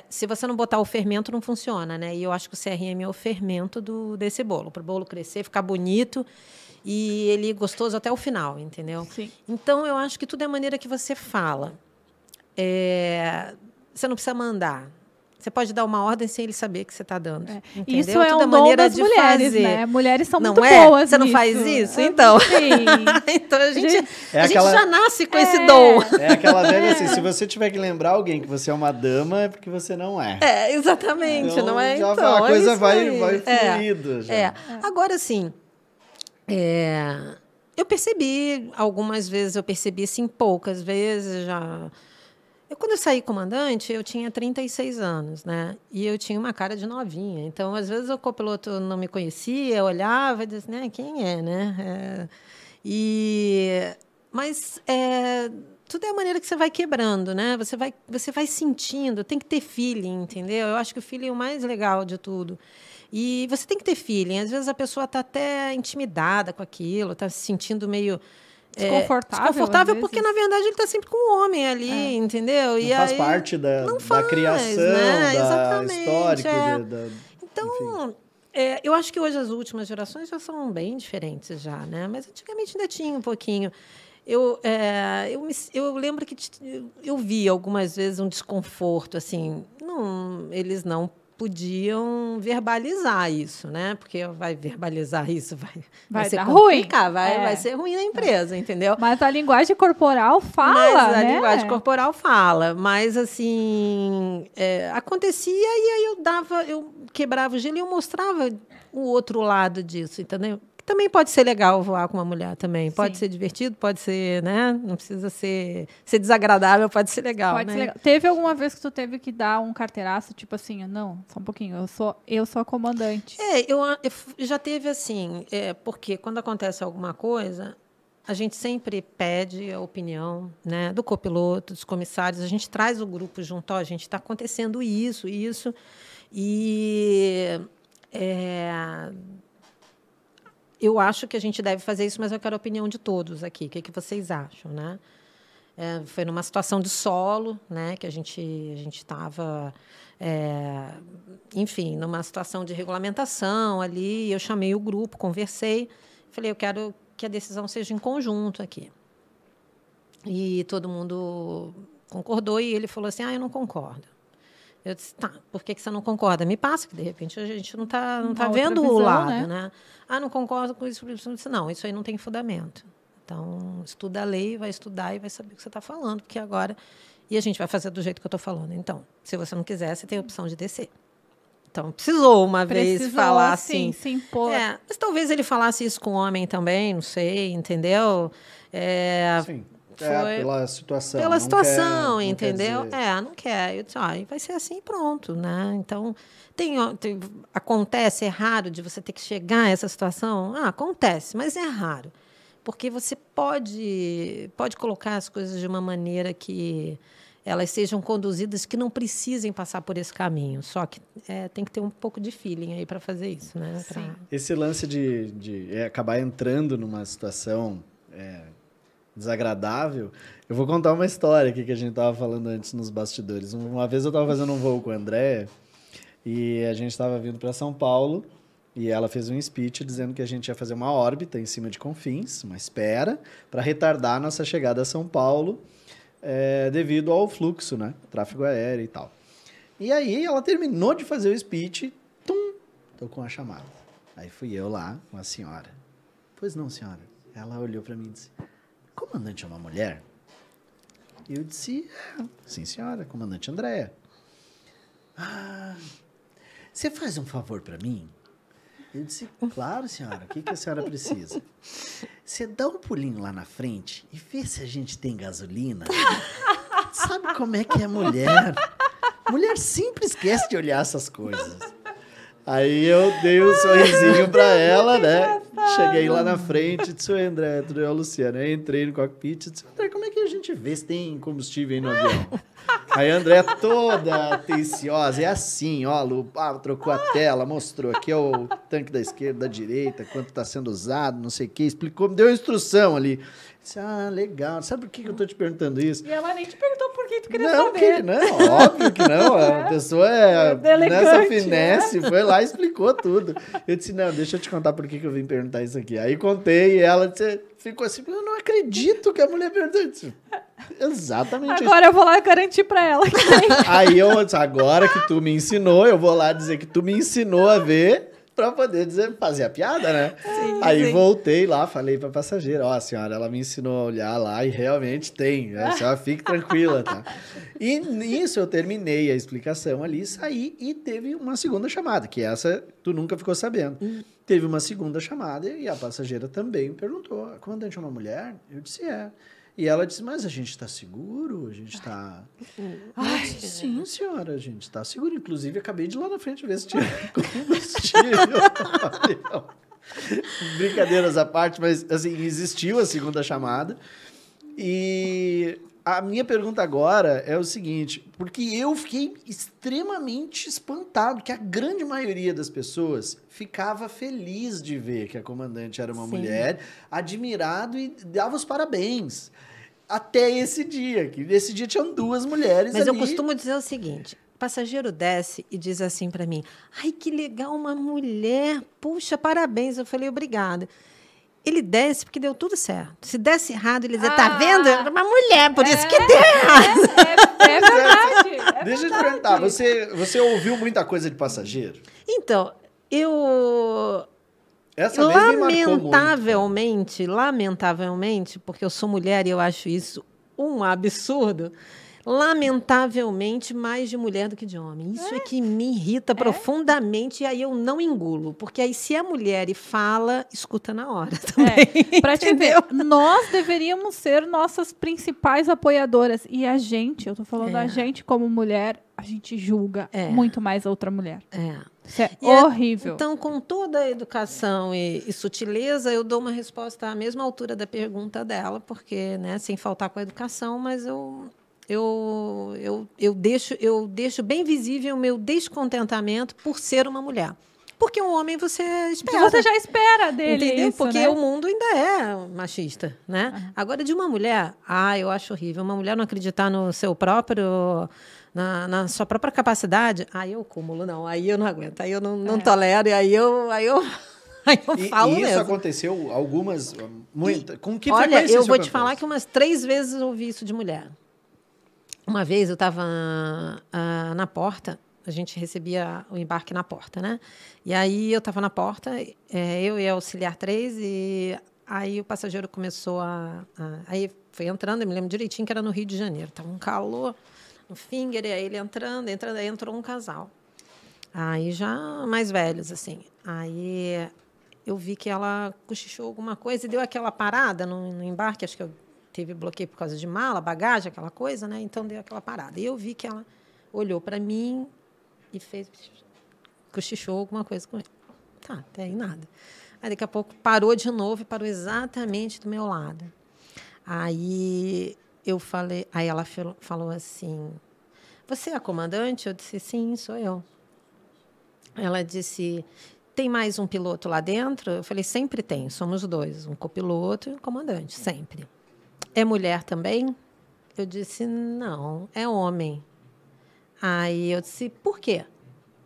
Se você não botar o fermento, não funciona, né? E eu acho que o CRM é o fermento desse bolo, para o bolo crescer, ficar bonito e ele gostoso até o final, entendeu? Sim. Então, eu acho que tudo é a maneira que você fala. Você não precisa mandar. Você pode dar uma ordem sem ele saber que você está dando. Entendeu? Isso é tudo um dom das mulheres, fazer. né? Mulheres são não muito é? boas Você não nisso. faz isso? Então. Sim. Então, a gente aquela... já nasce com esse dom. É aquela velha assim, se você tiver que lembrar alguém que você é uma dama, é porque você não é. Exatamente. Então, não é? Já Então, a coisa vai fluido. Já. Agora, assim, eu percebi, algumas vezes eu percebi, assim, poucas vezes já... Quando eu saí comandante, eu tinha 36 anos, né? E eu tinha uma cara de novinha. Então, às vezes, o copiloto não me conhecia, eu olhava e dizia, né? Quem é, né? Mas tudo é a maneira que você vai quebrando, né? Você vai sentindo, tem que ter feeling, entendeu? Eu acho que o feeling é o mais legal de tudo. E você tem que ter feeling. Às vezes, a pessoa está até intimidada com aquilo, está se sentindo meio... Desconfortável porque, na verdade, ele está sempre com o homem ali, entendeu? Não faz parte da criação, né? da histórica. Então, eu acho que hoje as últimas gerações já são bem diferentes já, né? Mas antigamente ainda tinha um pouquinho. Eu lembro que eu vi algumas vezes um desconforto, assim, eles não podiam verbalizar isso, né? Porque vai verbalizar isso, vai ser complicado, vai ser ruim na empresa, entendeu? Mas a linguagem corporal fala, a linguagem corporal fala, mas assim, acontecia e aí eu quebrava o gelo e eu mostrava o outro lado disso, entendeu? Também pode ser legal voar com uma mulher também. Pode Sim. ser divertido, pode ser, né? Não precisa ser desagradável, pode ser legal, Pode né? ser legal. Teve alguma vez que tu teve que dar um carteiraço, tipo assim, não, só um pouquinho, eu sou a comandante. Eu já teve assim, porque quando acontece alguma coisa, a gente sempre pede a opinião, né, do copiloto, dos comissários, a gente traz o grupo junto, a gente está acontecendo isso, e eu acho que a gente deve fazer isso, mas eu quero a opinião de todos aqui. O que vocês acham, né? Foi numa situação de solo, né, que a gente estava, enfim, numa situação de regulamentação ali. Eu chamei o grupo, conversei, falei, eu quero que a decisão seja em conjunto aqui. E todo mundo concordou e ele falou assim, eu não concordo. Eu disse, tá, por que você não concorda? Me passa, que de repente a gente não tá vendo visão, o lado, né? né? Não concordo com isso. Eu disse, não, isso aí não tem fundamento. Então, estuda a lei, vai estudar e vai saber o que você está falando, porque agora... E a gente vai fazer do jeito que eu estou falando. Então, se você não quiser, você tem a opção de descer. Então, precisou uma vez falar assim. Se impor. Mas talvez ele falasse isso com o homem também, não sei, entendeu? Sim. Foi Pela situação. pela não situação, quer, entendeu? Não quer dizer. Não quer. Eu disse, vai ser assim e pronto, né? Então, acontece, é raro de você ter que chegar a essa situação? Acontece, mas é raro. Porque você pode colocar as coisas de uma maneira que elas sejam conduzidas, que não precisem passar por esse caminho. Só que tem que ter um pouco de feeling aí para fazer isso, né? Sim. Esse lance de acabar entrando numa situação desagradável, eu vou contar uma história aqui que a gente estava falando antes nos bastidores. Uma vez eu estava fazendo um voo com a Andréia e a gente estava vindo para São Paulo e ela fez um speech dizendo que a gente ia fazer uma órbita em cima de Confins, uma espera, para retardar a nossa chegada a São Paulo devido ao fluxo, né? Tráfego aéreo e tal. E aí ela terminou de fazer o speech, tocou uma chamada. Aí fui eu lá com a senhora. Pois não, senhora. Ela olhou para mim e disse, comandante é uma mulher? E eu disse, sim, senhora, comandante Andréia. Você faz um favor para mim? Eu disse, claro, senhora, o que a senhora precisa? Você dá um pulinho lá na frente e vê se a gente tem gasolina. Sabe como é que é mulher? Mulher sempre esquece de olhar essas coisas. Aí eu dei um sorrisinho pra ela, né? Cheguei lá na frente, disse, oi, André, tudo bem, Luciano? Aí entrei no cockpit e disse, André, como é que a gente vê se tem combustível aí no avião? Aí a André toda atenciosa, é assim, ó, Lu, trocou a tela, mostrou aqui é o tanque da esquerda, da direita, quanto está sendo usado, não sei o que, explicou, me deu a instrução ali. Disse, legal, sabe por que eu tô te perguntando isso? E ela nem te perguntou por que tu queria Não, saber. não, óbvio que não, a pessoa nessa finesse, foi lá e explicou tudo. Eu disse, não, deixa eu te contar por que eu vim perguntar isso aqui. Aí contei e ela ficou assim, eu não acredito que a mulher perguntou isso. Exatamente Agora eu vou lá garantir pra ela. Aí eu disse, agora que tu me ensinou, eu vou lá dizer que tu me ensinou a ver pra poder fazer a piada, né? Sim, aí sim. Voltei lá, falei pra passageira, a senhora, ela me ensinou a olhar lá e realmente tem, a senhora fique tranquila, tá? E nisso eu terminei a explicação ali, saí e teve uma segunda chamada, que essa tu nunca ficou sabendo. Teve uma segunda chamada e a passageira também perguntou, a comandante é uma mulher? Eu disse, E ela disse, mas a gente está seguro? A gente está... Sim, senhora, a gente está seguro. Inclusive, acabei de ir lá na frente ver se tinha combustível. Brincadeiras à parte, mas assim, existiu a segunda chamada. E a minha pergunta agora é o seguinte, porque eu fiquei extremamente espantado que a grande maioria das pessoas ficava feliz de ver que a comandante era uma mulher, admirado e dava os parabéns. Até esse dia, que nesse dia tinham duas mulheres Mas ali. eu costumo dizer o seguinte, o passageiro desce e diz assim para mim, ai, que legal, uma mulher, puxa, parabéns. Eu falei, obrigada. Ele desce porque deu tudo certo. Se desse errado, ele dizia, tá vendo? Era uma mulher, por isso que deu errado. É verdade. Deixa eu te perguntar, você ouviu muita coisa de passageiro? Então, Essa vez me marcou lamentavelmente, porque eu sou mulher e eu acho isso um absurdo, lamentavelmente, mais de mulher do que de homem. Isso é que me irrita profundamente, e aí eu não engulo. Porque aí, se é mulher e fala, escuta na hora também. Pra te ver, nós deveríamos ser nossas principais apoiadoras. E a gente, eu tô falando a gente como mulher, a gente julga muito mais a outra mulher. Isso é horrível. Então, com toda a educação e sutileza, eu dou uma resposta à mesma altura da pergunta dela, porque, né, sem faltar com a educação, mas eu deixo bem visível o meu descontentamento por ser uma mulher. Porque um homem você espera. Você já espera dele, entendeu? isso, Porque né? o mundo ainda é machista, né? Agora, de uma mulher, eu acho horrível. Uma mulher não acreditar no seu próprio... Na sua própria capacidade, aí eu cúmulo, não. Aí eu não aguento, aí eu não tolero, e aí eu falo mesmo. E isso aconteceu algumas... Com que Olha, frequência eu isso vou te acontece? falar que umas 3 vezes eu ouvi isso de mulher. Uma vez eu estava na porta, a gente recebia o embarque na porta, né? E aí eu estava na porta, eu e a auxiliar 3, e aí o passageiro começou aí foi entrando, eu me lembro direitinho que era no Rio de Janeiro, estava um calor no finger, e aí ele entrando, aí entrou um casal. Aí já mais velhos, assim. Aí eu vi que ela cochichou alguma coisa e deu aquela parada no embarque, acho que eu teve bloqueio por causa de mala, bagagem, aquela coisa, né? Então deu aquela parada. E eu vi que ela olhou para mim e cochichou alguma coisa com ele. Tá, até aí nada. Aí daqui a pouco parou de novo e parou exatamente do meu lado. Aí eu falei, aí ela falou assim: "Você é a comandante?" Eu disse: "Sim, sou eu." Ela disse: "Tem mais um piloto lá dentro?" Eu falei: "Sempre tem, somos 2, um copiloto e um comandante, sempre." "É mulher também?" Eu disse: "Não, é homem." Aí eu disse: "Por quê?"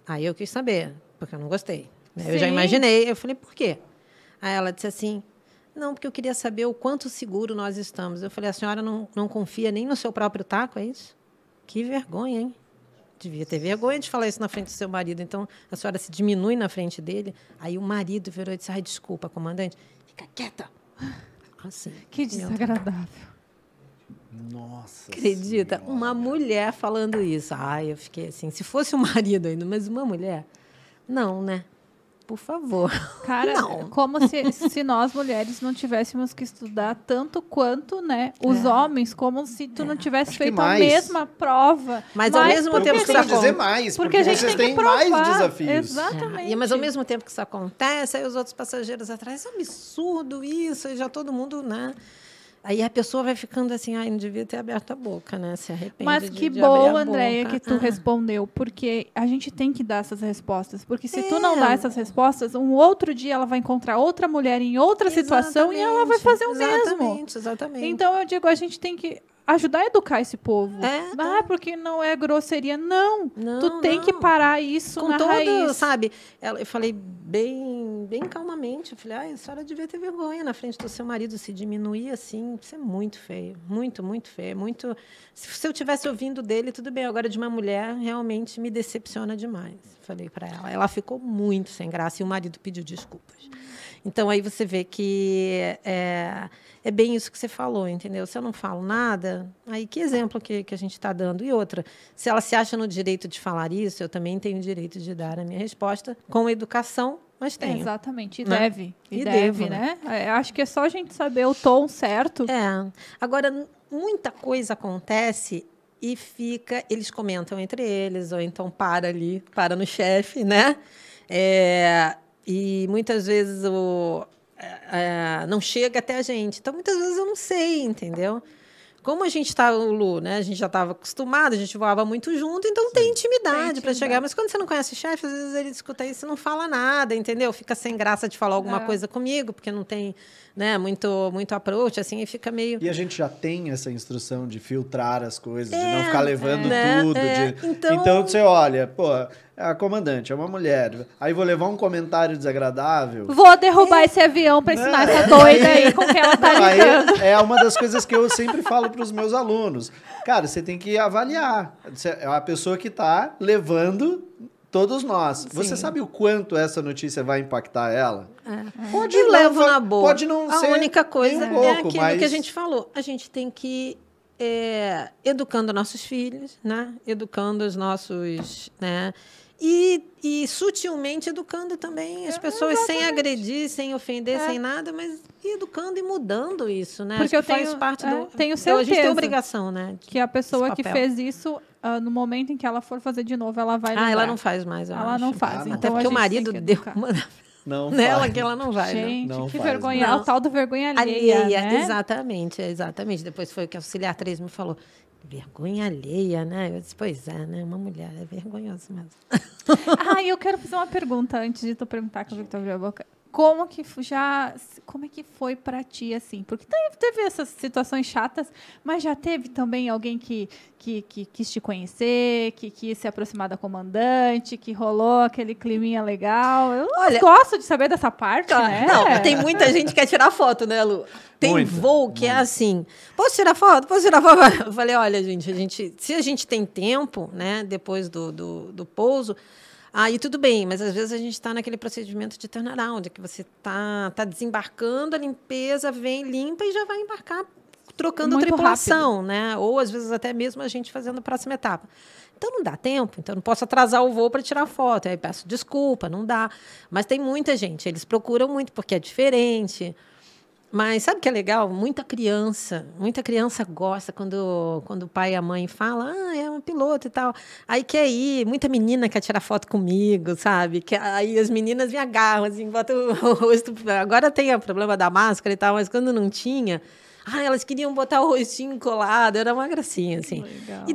Aí eu quis saber, porque eu não gostei, né? Eu já imaginei, eu falei: "Por quê?" Aí ela disse assim: "Não, porque eu queria saber o quanto seguro nós estamos." Eu falei: "A senhora não confia nem no seu próprio taco, é isso?" Que vergonha, hein? Devia ter vergonha de falar isso na frente do seu marido. Então, a senhora se diminui na frente dele. Aí o marido virou e disse: "Ai, desculpa, comandante." "Fica quieta." Assim. Que desagradável. Nossa Acredita? Senhora. Uma mulher falando isso. Ai, eu fiquei assim, se fosse o marido ainda, mas uma mulher? Não, né? Por favor. Cara, Não. como se nós mulheres não tivéssemos que estudar tanto quanto, né, os homens, como se tu não tivesse Acho que feito a mais. mesma prova. Mas ao mesmo Eu tempo que isso costumo dizer acontece. mais, Porque porque a gente vocês tem que têm mais provar. desafios. Exatamente. Mas ao mesmo tempo que isso acontece, aí os outros passageiros atrás, é um absurdo isso, e já todo mundo, né? Aí a pessoa vai ficando assim: "Ai, não devia ter aberto a boca, né? Se arrepende Mas de que abrir bom, a Andréia, boca." que tu respondeu, porque a gente tem que dar essas respostas. Porque se tu não dá essas respostas, um outro dia ela vai encontrar outra mulher em outra situação e ela vai fazer o mesmo. Exatamente. Então eu digo, a gente tem que ajudar a educar esse povo. Porque não é grosseria. Não. Tu tem que parar isso com na todo, raiz. sabe? Eu falei bem calmamente. Eu falei: "Ai, a senhora devia ter vergonha na frente do seu marido, se diminuir assim. Isso é muito feio. Muito, muito feio. Muito... Se eu tivesse ouvindo dele, tudo bem. Agora, de uma mulher, realmente me decepciona demais." Falei para ela. Ela ficou muito sem graça e o marido pediu desculpas. Então, aí você vê que é bem isso que você falou, entendeu? Se eu não falo nada, aí que exemplo que a gente está dando? E outra, se ela se acha no direito de falar isso, eu também tenho o direito de dar a minha resposta com educação, mas tenho. Exatamente, e né? deve. E devo, deve, né? Acho que é só a gente saber o tom certo. Agora, muita coisa acontece e eles comentam entre eles, ou então para no chefe, né? E muitas vezes não chega até a gente. Então, muitas vezes eu não sei, entendeu? Como a gente está, Lu, né? A gente já estava acostumado, a gente voava muito junto, então tem intimidade para chegar. Mas quando você não conhece o chefe, às vezes ele escuta isso e não fala nada, entendeu? Fica sem graça de falar alguma coisa comigo, porque não tem, né, muito approach, assim, e fica meio... E a gente já tem essa instrução de filtrar as coisas, de não ficar levando tudo. Então, você olha, pô, a comandante é uma mulher, aí vou levar um comentário desagradável. Vou derrubar esse avião para ensinar essa doida aí com que ela tá lidando. É uma das coisas que eu sempre falo para os meus alunos. Cara, você tem que avaliar. É a pessoa que está levando todos nós. Sim. Você sabe o quanto essa notícia vai impactar ela? Eu levo na boa. Pode não ser a única coisa um pouco, é aquilo mas... que a gente falou. A gente tem que educando nossos filhos, né? Educando os nossos, né? E sutilmente educando também as pessoas sem agredir, sem ofender, sem nada, mas educando e mudando isso, né? Porque acho que faz parte do... tenho Então, a gente tem certeza obrigação, né? que a pessoa que papel. fez isso, no momento em que ela for fazer de novo, ela vai lembrar. ela não faz mais, eu Ela acho. não faz. não. Até Então, porque a o gente marido tem que deu educar. uma Não nela faz. que ela não vai, né? Gente, Não que faz, vergonha. não. O tal do vergonha alheia, né? Exatamente. Depois foi o que a auxiliar 3 me falou. Vergonha alheia, né? Eu disse, pois é, né? Uma mulher é vergonhoso mesmo. E eu quero fazer uma pergunta antes de tu perguntar que o Victor abriu a boca. Como é que foi pra ti, assim? Porque teve essas situações chatas, mas já teve também alguém que quis te conhecer, que quis se aproximar da comandante, que rolou aquele climinha legal. Eu gosto de saber dessa parte, né? Não, tem muita gente que quer tirar foto, né, Lu? Tem voo que é assim, posso tirar foto? Eu falei, olha, gente, se a gente tem tempo, né, depois do pouso, aí tudo bem, mas às vezes a gente está naquele procedimento de turnaround, que você tá desembarcando, a limpeza vem, limpa e já vai embarcar trocando Muito tripulação, né? Ou às vezes até mesmo a gente fazendo a próxima etapa. Então não dá tempo, então não posso atrasar o voo para tirar foto, aí peço desculpa, não dá. Mas tem muita gente, eles procuram muito porque é diferente. Mas sabe o que é legal? Muita criança gosta quando o pai e a mãe falam, é um piloto e tal. Aí quer ir, muita menina quer tirar foto comigo, sabe? Aí as meninas me agarram, assim, botam o rosto. Agora tem o problema da máscara e tal, mas quando não tinha, elas queriam botar o rostinho colado, era uma gracinha, assim. Legal.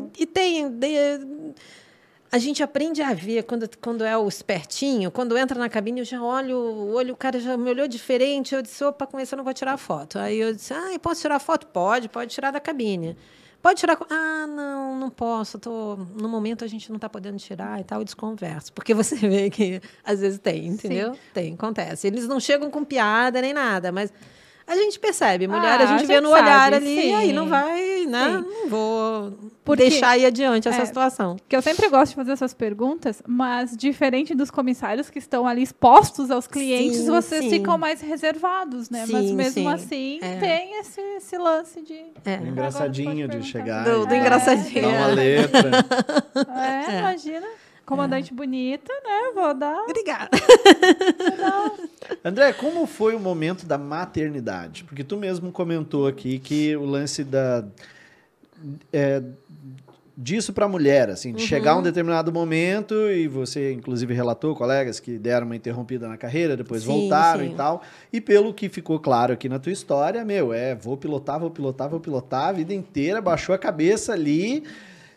A gente aprende a ver quando é o espertinho, quando entra na cabine, eu já olho o olho, o cara já me olhou diferente, eu disse, opa, com isso eu não vou tirar foto. Aí eu disse, posso tirar foto? Pode tirar da cabine. Pode tirar... não posso, no momento a gente não está podendo tirar e tal, eu desconverso. Porque você vê que às vezes tem, entendeu? Sim. Tem, acontece. Eles não chegam com piada nem nada, mas... A gente percebe, mulher, a gente vê gente no olhar sabe, ali, sim. e aí não vai, né? Sim. Não vou Porque- deixar ir adiante essa situação. Que eu sempre gosto de fazer essas perguntas, mas diferente dos comissários que estão ali expostos aos clientes, Sim, vocês sim. ficam mais reservados, né? Sim, mas mesmo sim. assim, tem esse lance de... Engraçadinho Agora de pode chegar. Do e engraçadinho. dar uma letra. Imagina. Comandante bonita, né? Vou dar... Obrigada. André, como foi o momento da maternidade? Porque tu mesmo comentou aqui que o lance disso para a mulher, assim, de chegar a um determinado momento, e você, inclusive, relatou colegas que deram uma interrompida na carreira, depois Sim, voltaram sim. e tal. E pelo que ficou claro aqui na tua história, vou pilotar, a vida inteira, baixou a cabeça ali.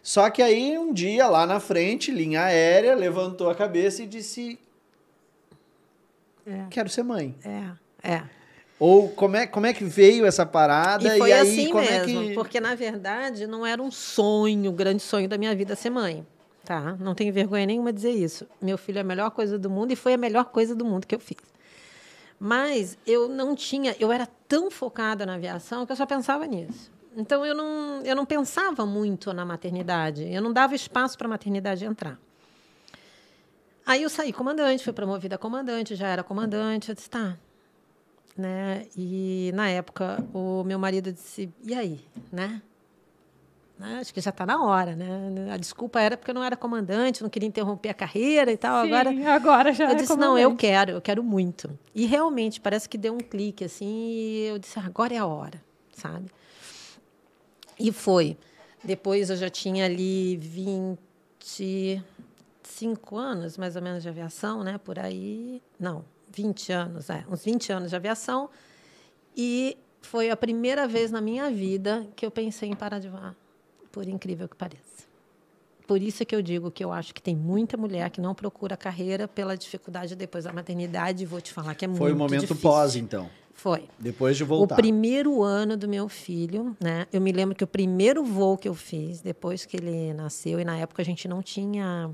Só que aí, um dia, lá na frente, linha aérea, levantou a cabeça e disse... Quero ser mãe. Ou como é que veio essa parada? E foi aí, assim como mesmo, porque, na verdade, não era um sonho, um grande sonho da minha vida ser mãe. Tá? Não tenho vergonha nenhuma de dizer isso. Meu filho é a melhor coisa do mundo e foi a melhor coisa do mundo que eu fiz. Mas eu era tão focada na aviação que eu só pensava nisso. Então, eu não pensava muito na maternidade. Eu não dava espaço para a maternidade entrar. Aí eu saí comandante, fui promovida a comandante, já era comandante. Eu disse, tá. Né? E, na época, o meu marido disse, e aí? Né? Acho que já está na hora. Né? A desculpa era porque eu não era comandante, não queria interromper a carreira e tal. Sim, agora já eu disse, comandante. não, eu quero muito. E, realmente, parece que deu um clique, assim, e eu disse, agora é a hora, sabe? E foi. Depois eu já tinha ali 25 anos, mais ou menos, de aviação, né? Por aí. Não, 20 anos, uns 20 anos de aviação. E foi a primeira vez na minha vida que eu pensei em parar de voar, por incrível que pareça. Por isso que eu digo que eu acho que tem muita mulher que não procura carreira pela dificuldade depois da maternidade. E vou te falar que é muito difícil. Foi o momento pós, então. Foi. Depois de voltar. O primeiro ano do meu filho, né? Eu me lembro que o primeiro voo que eu fiz, depois que ele nasceu, e na época a gente não tinha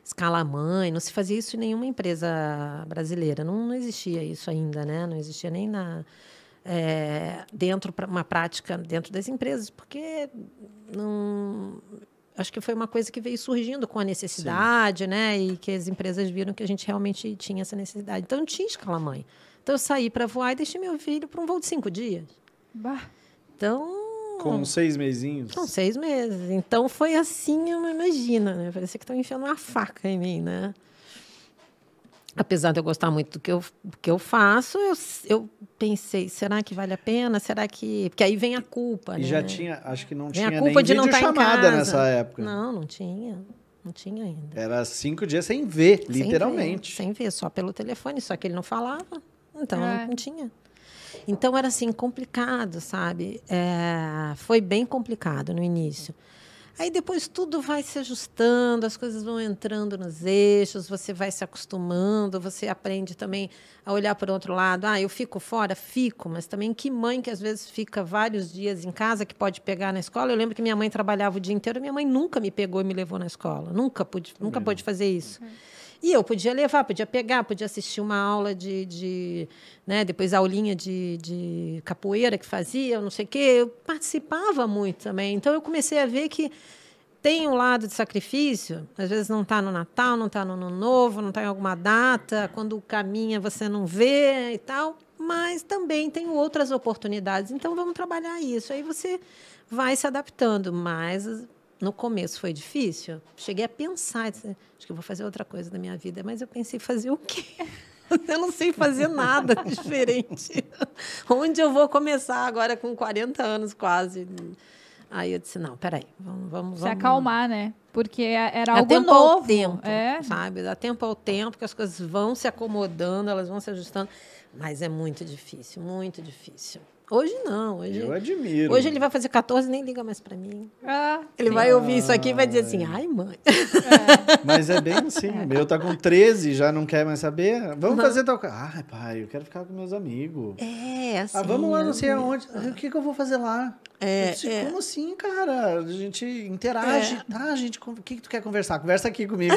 escala-mãe, não se fazia isso em nenhuma empresa brasileira. Não existia isso ainda, né? Não existia nem uma prática dentro das empresas, porque acho que foi uma coisa que veio surgindo com a necessidade, né? E que as empresas viram que a gente realmente tinha essa necessidade. Então, não tinha escala-mãe. Então, eu saí para voar e deixei meu filho para um voo de 5 dias. Bah. Então, Com 6 mesinhos. Com 6 meses. Então, foi assim, imagina, né? Parecia que estão enfiando uma faca em mim, né? Apesar de eu gostar muito do que eu faço, eu pensei, será que vale a pena? Será que... Porque aí vem a culpa, E né? já tinha, acho que não Vem tinha a nem culpa de não estar em videochamada casa. nessa época. Não tinha. Não tinha ainda. Era 5 dias sem ver, literalmente. Sem ver, só pelo telefone, só que ele não falava. Então, É. não tinha. Então, era assim, complicado, sabe? Foi bem complicado no início. Aí, depois, tudo vai se ajustando, as coisas vão entrando nos eixos, você vai se acostumando, você aprende também a olhar para o outro lado. Ah, eu fico fora? Fico, mas também que mãe que, às vezes, fica vários dias em casa, que pode pegar na escola. Eu lembro que minha mãe trabalhava o dia inteiro, minha mãe nunca me pegou e me levou na escola. Nunca pôde fazer isso. E eu podia levar, podia pegar, podia assistir uma aula né, depois a aulinha de capoeira que fazia, não sei o quê. Eu participava muito também. Então, eu comecei a ver que tem um lado de sacrifício. Às vezes não está no Natal, não está no Ano Novo, não está em alguma data. Quando caminha, você não vê e tal. Mas também tem outras oportunidades. Então, vamos trabalhar isso. Aí você vai se adaptando. Mas... no começo foi difícil. Cheguei a pensar, disse, acho que eu vou fazer outra coisa da minha vida. Mas eu pensei, fazer o quê? Eu não sei fazer nada diferente. Onde eu vou começar agora com 40 anos quase? Aí eu disse, não, peraí, vamos... Se acalmar, né? Porque era algo tempo novo. ao tempo, É. sabe? Dá tempo ao tempo, que as coisas vão se acomodando, elas vão se ajustando. Mas é muito difícil, muito difícil. Hoje não. Eu admiro. Hoje ele vai fazer 14 e nem liga mais para mim. Ah, Ele vai ouvir isso aqui e vai dizer assim, ai, mãe. Mas é bem assim. O meu tá com 13, já não quer mais saber. Vamos fazer tal coisa. Ai, pai, eu quero ficar com meus amigos. Assim. Vamos lá, não sei aonde. O que eu vou fazer lá? Eu disse, como assim, cara? A gente interage. Tá, gente, o que tu quer conversar? Conversa aqui comigo.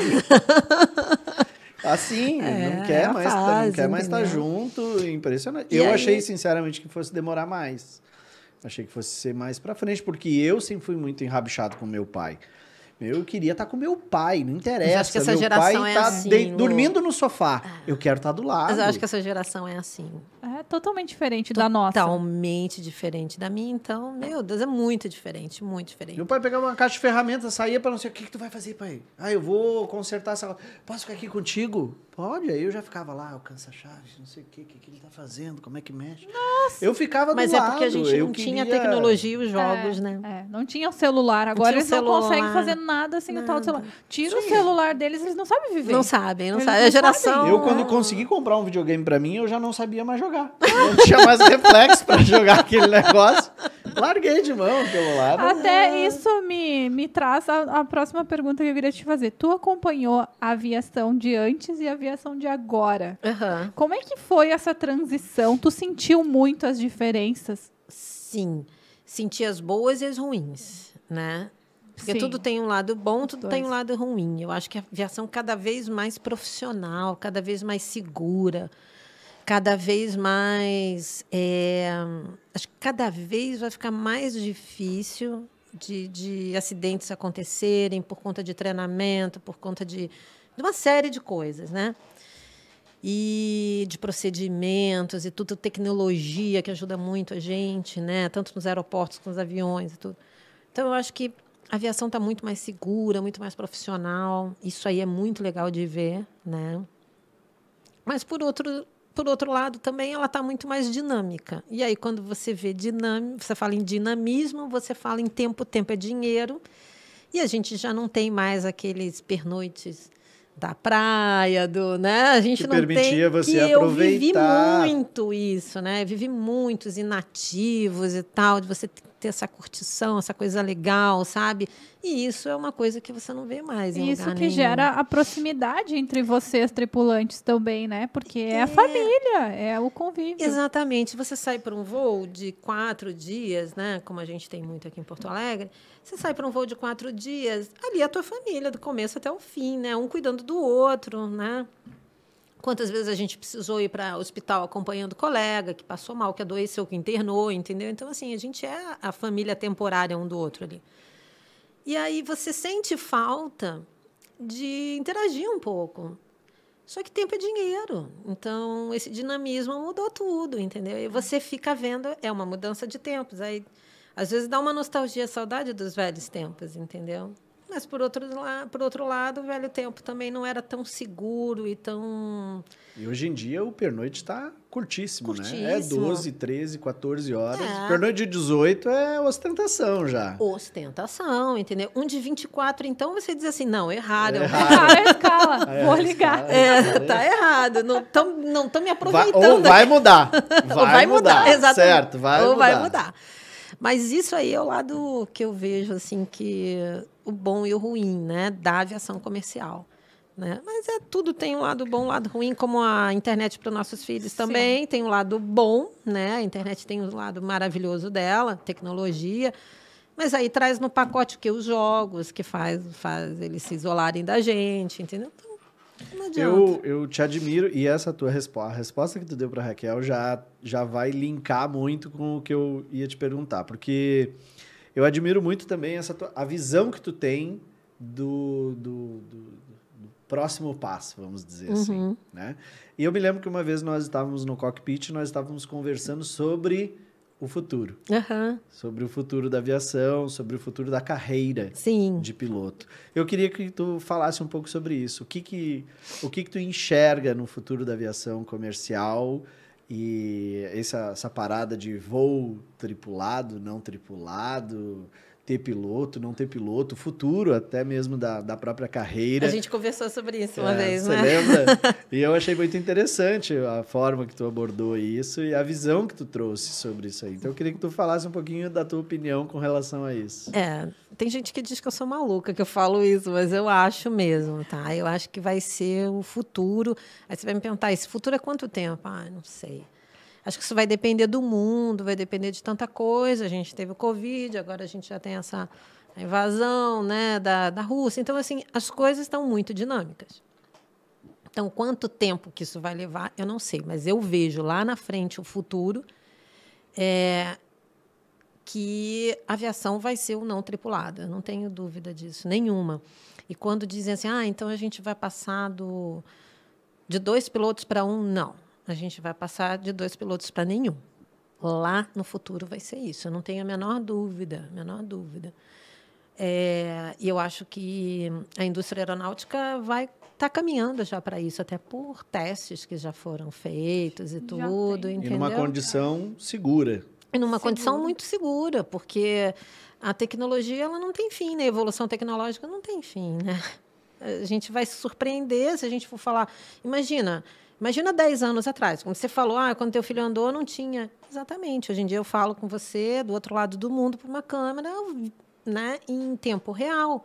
Assim, não quer mais estar junto. Impressionante. Eu achei, sinceramente, que fosse demorar mais. Achei que fosse ser mais pra frente, porque eu sempre fui muito enrabixado com meu pai. Eu queria estar com meu pai, não interessa. Eu acho que essa meu geração pai é tá assim, dormindo no sofá. Eu quero estar do lado. Mas eu acho que essa geração é assim. é totalmente diferente da nossa. Totalmente diferente da minha. Então, meu Deus, é muito diferente, muito diferente. Meu pai pegava uma caixa de ferramentas, saía para não sei o que tu vai fazer, pai. Eu vou consertar essa... Posso ficar aqui contigo? Pode. Aí eu já ficava lá, alcança a chave, não sei o que ele tá fazendo, como é que mexe. Nossa! Eu ficava do lado. Mas é porque a gente não tinha tecnologia e os jogos, né? Não tinha o celular. Agora eles não conseguem fazer nada sem o tal do celular. Tira o celular deles, eles não sabem viver. Não sabem. A geração... Eu, quando consegui comprar um videogame para mim, eu já não sabia mais jogar. Não tinha mais reflexo para jogar aquele negócio. Larguei de mão pelo lado. Até isso me traz a próxima pergunta que eu queria te fazer. Tu acompanhou a aviação de antes e a aviação de agora. Uhum. Como é que foi essa transição? Tu sentiu muito as diferenças? Sim. Senti as boas e as ruins, né? Porque tudo tem um lado bom, tudo tem um lado ruim. Eu acho que a aviação cada vez mais profissional, cada vez mais segura, cada vez mais... acho que cada vez vai ficar mais difícil de acidentes acontecerem por conta de treinamento, por conta de uma série de coisas, né? E de procedimentos e tudo, tecnologia que ajuda muito a gente, né? Tanto nos aeroportos como nos aviões e tudo. Então, eu acho que a aviação está muito mais segura, muito mais profissional. Isso aí é muito legal de ver, né? Mas, por outro lado, também ela está muito mais dinâmica. E aí, quando você vê você fala em dinamismo, você fala em tempo. Tempo é dinheiro. E a gente já não tem mais aqueles pernoites da praia, né? A gente que não permitia tem você que aproveitar. Eu vivi muito isso, né? Vivi muitos inativos e tal, de você ter essa curtição, essa coisa legal, sabe? E isso é uma coisa que você não vê mais em Isso lugar que nenhum. gera a proximidade entre vocês, tripulantes, também, né? Porque é a família, é o convívio. Exatamente. Você sai para um voo de 4 dias, né? Como a gente tem muito aqui em Porto Alegre, você sai para um voo de 4 dias, ali é a tua família, do começo até o fim, né? Um cuidando do outro, né? Quantas vezes a gente precisou ir para o hospital acompanhando o colega que passou mal, que adoeceu, que internou, entendeu? Então, assim, a gente é a família temporária um do outro ali. E aí você sente falta de interagir um pouco. Só que tempo é dinheiro. Então, esse dinamismo mudou tudo, entendeu? E você fica vendo, é uma mudança de tempos. Aí Às vezes dá uma nostalgia, saudade dos velhos tempos, entendeu? Mas, por outro lado, o velho tempo também não era tão seguro e tão... E hoje em dia o pernoite está curtíssimo, né? É Curtíssimo. 12, 13, 14 horas. É. Pernoite de 18 é ostentação já. Ostentação, entendeu? Um de 24, então, você diz assim, não, errado. Ah, a escala. Vou ligar. Tá errado. Não tô me aproveitando. Ou vai mudar. Ou vai mudar, exatamente. Certo, Ou vai mudar. Mas isso aí é o lado que eu vejo, assim, que o bom e o ruim, né, da aviação comercial, né? Mas tudo tem um lado bom, um lado ruim, como a internet para os nossos filhos também tem um lado bom, né? A internet tem um lado maravilhoso dela, tecnologia, mas aí traz no pacote que os jogos que faz eles se isolarem da gente, entendeu? Então, não adianta. Eu te admiro, e essa tua resposta, a resposta que tu deu para Raquel já vai linkar muito com o que eu ia te perguntar, porque eu admiro muito também a visão que tu tem do próximo passo, vamos dizer assim, né? E eu me lembro que uma vez nós estávamos no cockpit, nós estávamos conversando sobre o futuro. Sobre o futuro da aviação, sobre o futuro da carreira de piloto. Eu queria que tu falasse um pouco sobre isso. O que tu enxerga no futuro da aviação comercial e essa parada de voo tripulado, não tripulado, ter piloto, não ter piloto, futuro até mesmo da própria carreira. A gente conversou sobre isso uma vez, né? Você lembra? E eu achei muito interessante a forma que tu abordou isso e a visão que tu trouxe sobre isso aí. Então, eu queria que tu falasse um pouquinho da tua opinião com relação a isso. Tem gente que diz que eu sou maluca, que eu falo isso, mas eu acho mesmo, tá? Eu acho que vai ser o futuro. Aí você vai me perguntar, esse futuro é quanto tempo? Ah, não sei. Acho que isso vai depender do mundo, vai depender de tanta coisa. A gente teve o Covid, agora a gente já tem essa invasão, né, da Rússia. Então, assim, as coisas estão muito dinâmicas. Então, quanto tempo que isso vai levar, eu não sei. Mas eu vejo lá na frente o futuro que a aviação vai ser o não tripulada. Eu não tenho dúvida disso, nenhuma. E quando dizem assim, então a gente vai passar de 2 pilotos para 1, não. A gente vai passar de 2 pilotos para nenhum. Lá no futuro vai ser isso. Eu não tenho a menor dúvida, E eu acho que a indústria aeronáutica vai estar caminhando já para isso, até por testes que já foram feitos e tudo, entendeu? E numa condição segura. E numa condição muito segura, porque a tecnologia ela não tem fim, né? A evolução tecnológica não tem fim, né? A gente vai se surpreender se a gente for falar... Imagina 10 anos atrás, como você falou, quando teu filho andou, não tinha. Exatamente. Hoje em dia eu falo com você do outro lado do mundo por uma câmera, né, em tempo real.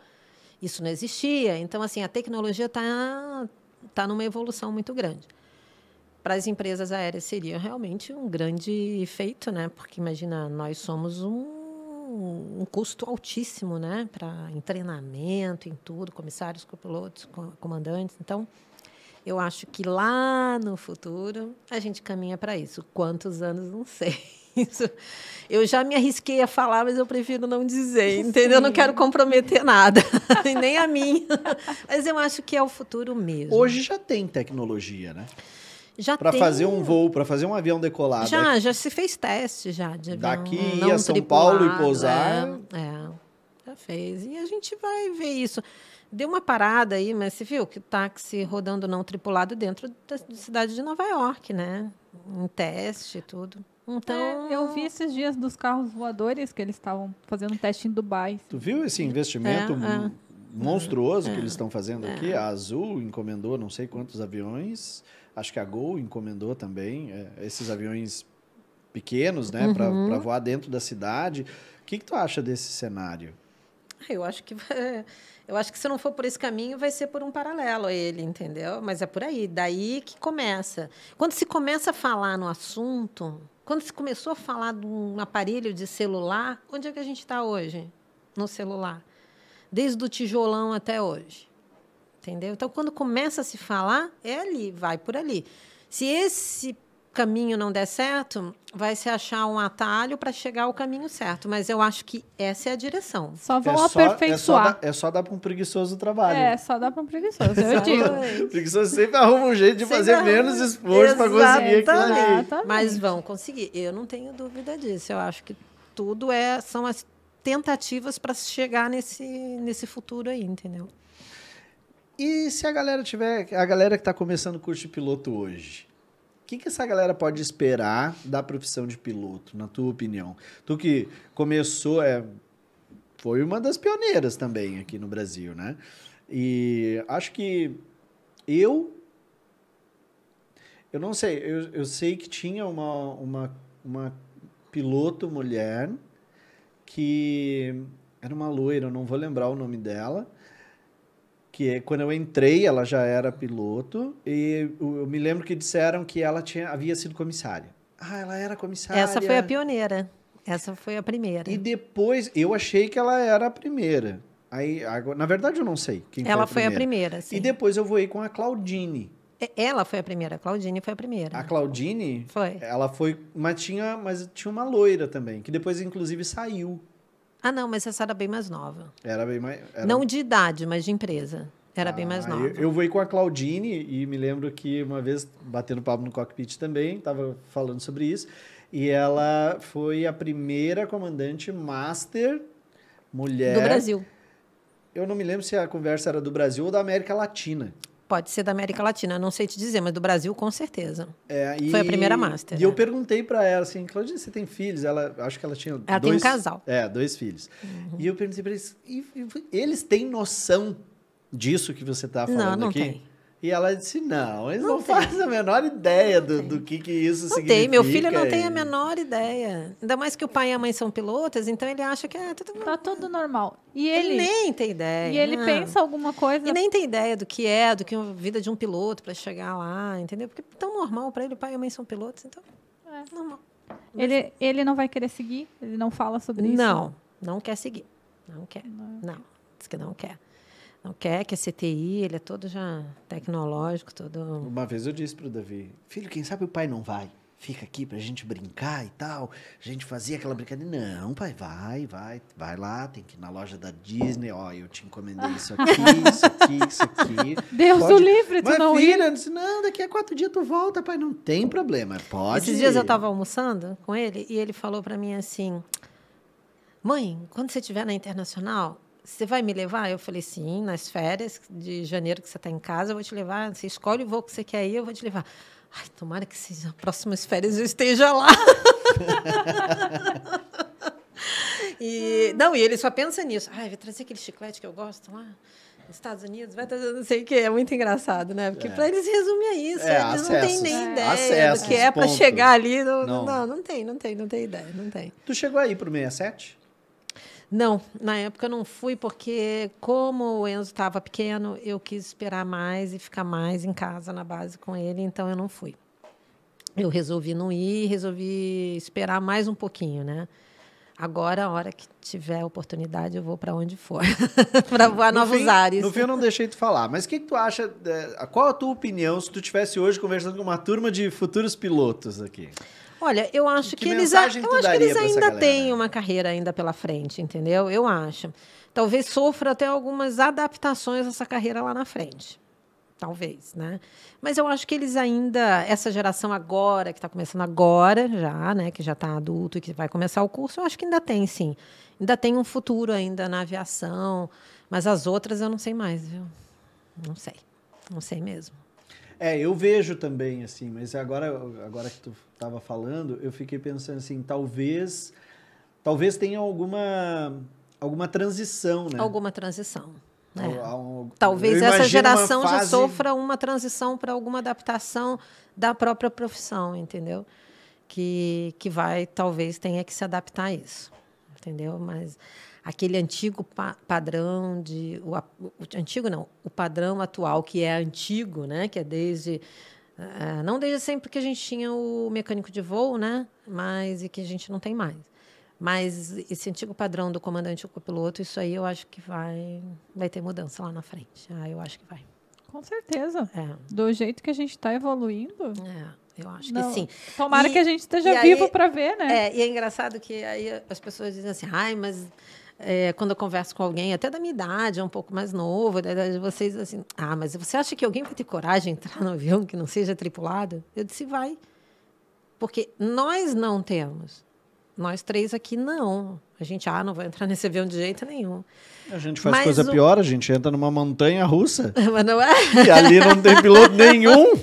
Isso não existia. Então, assim, a tecnologia está numa evolução muito grande. Para as empresas aéreas seria realmente um grande feito, né? Porque, imagina, nós somos um custo altíssimo, né? Em treinamento, em tudo, comissários, copilotos, comandantes. Então, eu acho que lá no futuro a gente caminha para isso. Quantos anos, não sei. Isso, eu já me arrisquei a falar, mas eu prefiro não dizer, entendeu? Eu não quero comprometer nada, nem a mim. Mas eu acho que é o futuro mesmo. Hoje já tem tecnologia, né? Para fazer um voo, para fazer um avião decolar. Já se fez teste de avião. Daqui ia a São Paulo e pousar. Já fez. E a gente vai ver isso. Deu uma parada aí, mas você viu que o táxi rodando não tripulado dentro da cidade de Nova York, né? Em teste e tudo. Então, eu vi esses dias dos carros voadores que eles estavam fazendo um teste em Dubai. Tu viu esse investimento monstruoso que eles estão fazendo aqui? A Azul encomendou não sei quantos aviões. Acho que a Gol encomendou também esses aviões pequenos, né? Para voar dentro da cidade. O que tu acha desse cenário? Eu acho que se não for por esse caminho, vai ser por um paralelo a ele, entendeu? Mas é por aí. Daí que começa. Quando se começa a falar no assunto, quando se começou a falar de um aparelho de celular, onde é que a gente está hoje? No celular. Desde o tijolão até hoje. Entendeu? Então, quando começa a se falar, é ali, vai por ali. Se esse caminho não der certo, vai se achar um atalho para chegar ao caminho certo. Mas eu acho que essa é a direção. Só vão aperfeiçoar. É só dar para um preguiçoso o trabalho. Só dá para um preguiçoso, eu digo. O preguiçoso sempre arruma um jeito de fazer menos esforço para conseguir aquilo ali. Mas vão conseguir. Eu não tenho dúvida disso. Eu acho que tudo são as tentativas para chegar nesse futuro aí, entendeu? E se a galera que está começando o curso de piloto hoje, o que essa galera pode esperar da profissão de piloto, na tua opinião? Tu que começou, foi uma das pioneiras também aqui no Brasil, né? E acho que eu não sei, eu sei que tinha uma piloto mulher que era uma loira, eu não vou lembrar o nome dela, que quando eu entrei, ela já era piloto, e eu me lembro que disseram que ela havia sido comissária. Ah, ela era comissária. Essa foi a pioneira. Essa foi a primeira. E depois, eu achei que ela era a primeira. Aí, agora, na verdade, eu não sei quem foi a primeira. Ela foi a primeira, sim. E depois eu voei com a Claudine. Ela foi a primeira, a Claudine foi a primeira. A Claudine, foi. Ela foi, mas tinha uma loira também, que depois, inclusive, saiu. Ah, não, mas essa era bem mais nova. Era bem mais... Não de idade, mas de empresa. Era bem mais nova. Eu voei com a Claudine e me lembro que uma vez, batendo papo no cockpit também, estava falando sobre isso, e ela foi a primeira comandante master mulher... Do Brasil. Eu não me lembro se a conversa era do Brasil ou da América Latina. Pode ser da América Latina, não sei te dizer, mas do Brasil, com certeza. Foi a primeira master. E eu perguntei para ela assim, Claudine, você tem filhos? Acho que ela tinha ela tem um casal. 2 filhos. Uhum. E eu perguntei para eles, eles têm noção disso que você está falando não aqui? Tem. E ela disse, não, eles não fazem a menor ideia do que isso não significa. Tem, meu filho não tem a menor ideia. Ainda mais que o pai e a mãe são pilotos, então ele acha que tá tudo normal. E ele nem tem ideia. E ele pensa alguma coisa... E nem tem ideia do que a vida de um piloto para chegar lá, entendeu? Porque é tão normal para ele, o pai e a mãe são pilotos, então normal. Ele não vai querer seguir? Ele não fala sobre isso? Não quer seguir. Não quer. Não, diz que não quer. Não quer, que é CTI, ele é todo já tecnológico, todo... Uma vez eu disse pro Davi, filho, quem sabe o pai não vai? Fica aqui pra gente brincar e tal. A gente fazia aquela brincadeira. Não, pai, vai lá, tem que ir na loja da Disney. Ó, eu te encomendei isso aqui, isso aqui. Deus o livre, tu não ir. Filha, disse, não, daqui a 4 dias tu volta, pai, não tem problema, pode Esses dias eu tava almoçando com ele e ele falou pra mim assim, mãe, quando você estiver na Internacional... Você vai me levar? Eu falei, sim, nas férias de janeiro que você está em casa, eu vou te levar. Você escolhe o voo que você quer ir, eu vou te levar. Ai, tomara que seja as próximas férias eu esteja lá. E ele só pensa nisso. Ai, vai trazer aquele chiclete que eu gosto lá nos Estados Unidos, vai trazer não sei o que. É muito engraçado, né? Porque para eles resume a isso. Eles não têm nem ideia do que é para chegar ali. Não tem ideia, não tem. Tu chegou aí para o 67? Não, na época eu não fui porque, como o Enzo estava pequeno, eu quis esperar mais e ficar mais em casa, na base com ele, então eu não fui. Eu resolvi não ir, resolvi esperar mais um pouquinho, né? Agora, a hora que tiver oportunidade, eu vou para onde for, para voar novos ares. No fim, eu não deixei tu falar, mas o que tu acha, qual a tua opinião se tu estivesse hoje conversando com uma turma de futuros pilotos aqui? Olha, eu acho que eles ainda têm uma carreira ainda pela frente, entendeu? Eu acho. Talvez sofra até algumas adaptações dessa carreira lá na frente. Talvez, né? Mas eu acho que eles ainda, essa geração agora, que está começando agora já, né? Que já está adulto e que vai começar o curso, eu acho que ainda tem, sim. Ainda tem um futuro ainda na aviação, mas as outras eu não sei mais, viu? Não sei mesmo. Eu vejo também, assim, mas agora que tu estava falando, eu fiquei pensando assim, talvez tenha alguma transição, né? Alguma transição. Talvez essa geração já sofra uma transição para alguma adaptação da própria profissão, entendeu? Que talvez tenha que se adaptar a isso, entendeu? Mas aquele antigo padrão o padrão atual, que é antigo, né? Que é não desde sempre que a gente tinha o mecânico de voo, né? E que a gente não tem mais. Mas esse antigo padrão do comandante e o copiloto, isso aí eu acho que vai ter mudança lá na frente. Eu acho que vai. Com certeza. Do jeito que a gente está evoluindo. Eu acho que sim. Tomara que a gente esteja vivo para ver, né? E é engraçado que aí as pessoas dizem assim, mas quando eu converso com alguém, até da minha idade, um pouco mais novo, da idade de vocês, assim, mas você acha que alguém vai ter coragem de entrar no avião que não seja tripulado? Eu disse, vai. Porque nós não temos. Nós 3 aqui, não. A gente, não vou entrar nesse avião de jeito nenhum. A gente faz coisa pior, a gente entra numa montanha russa. Mas não é? E ali não tem piloto nenhum.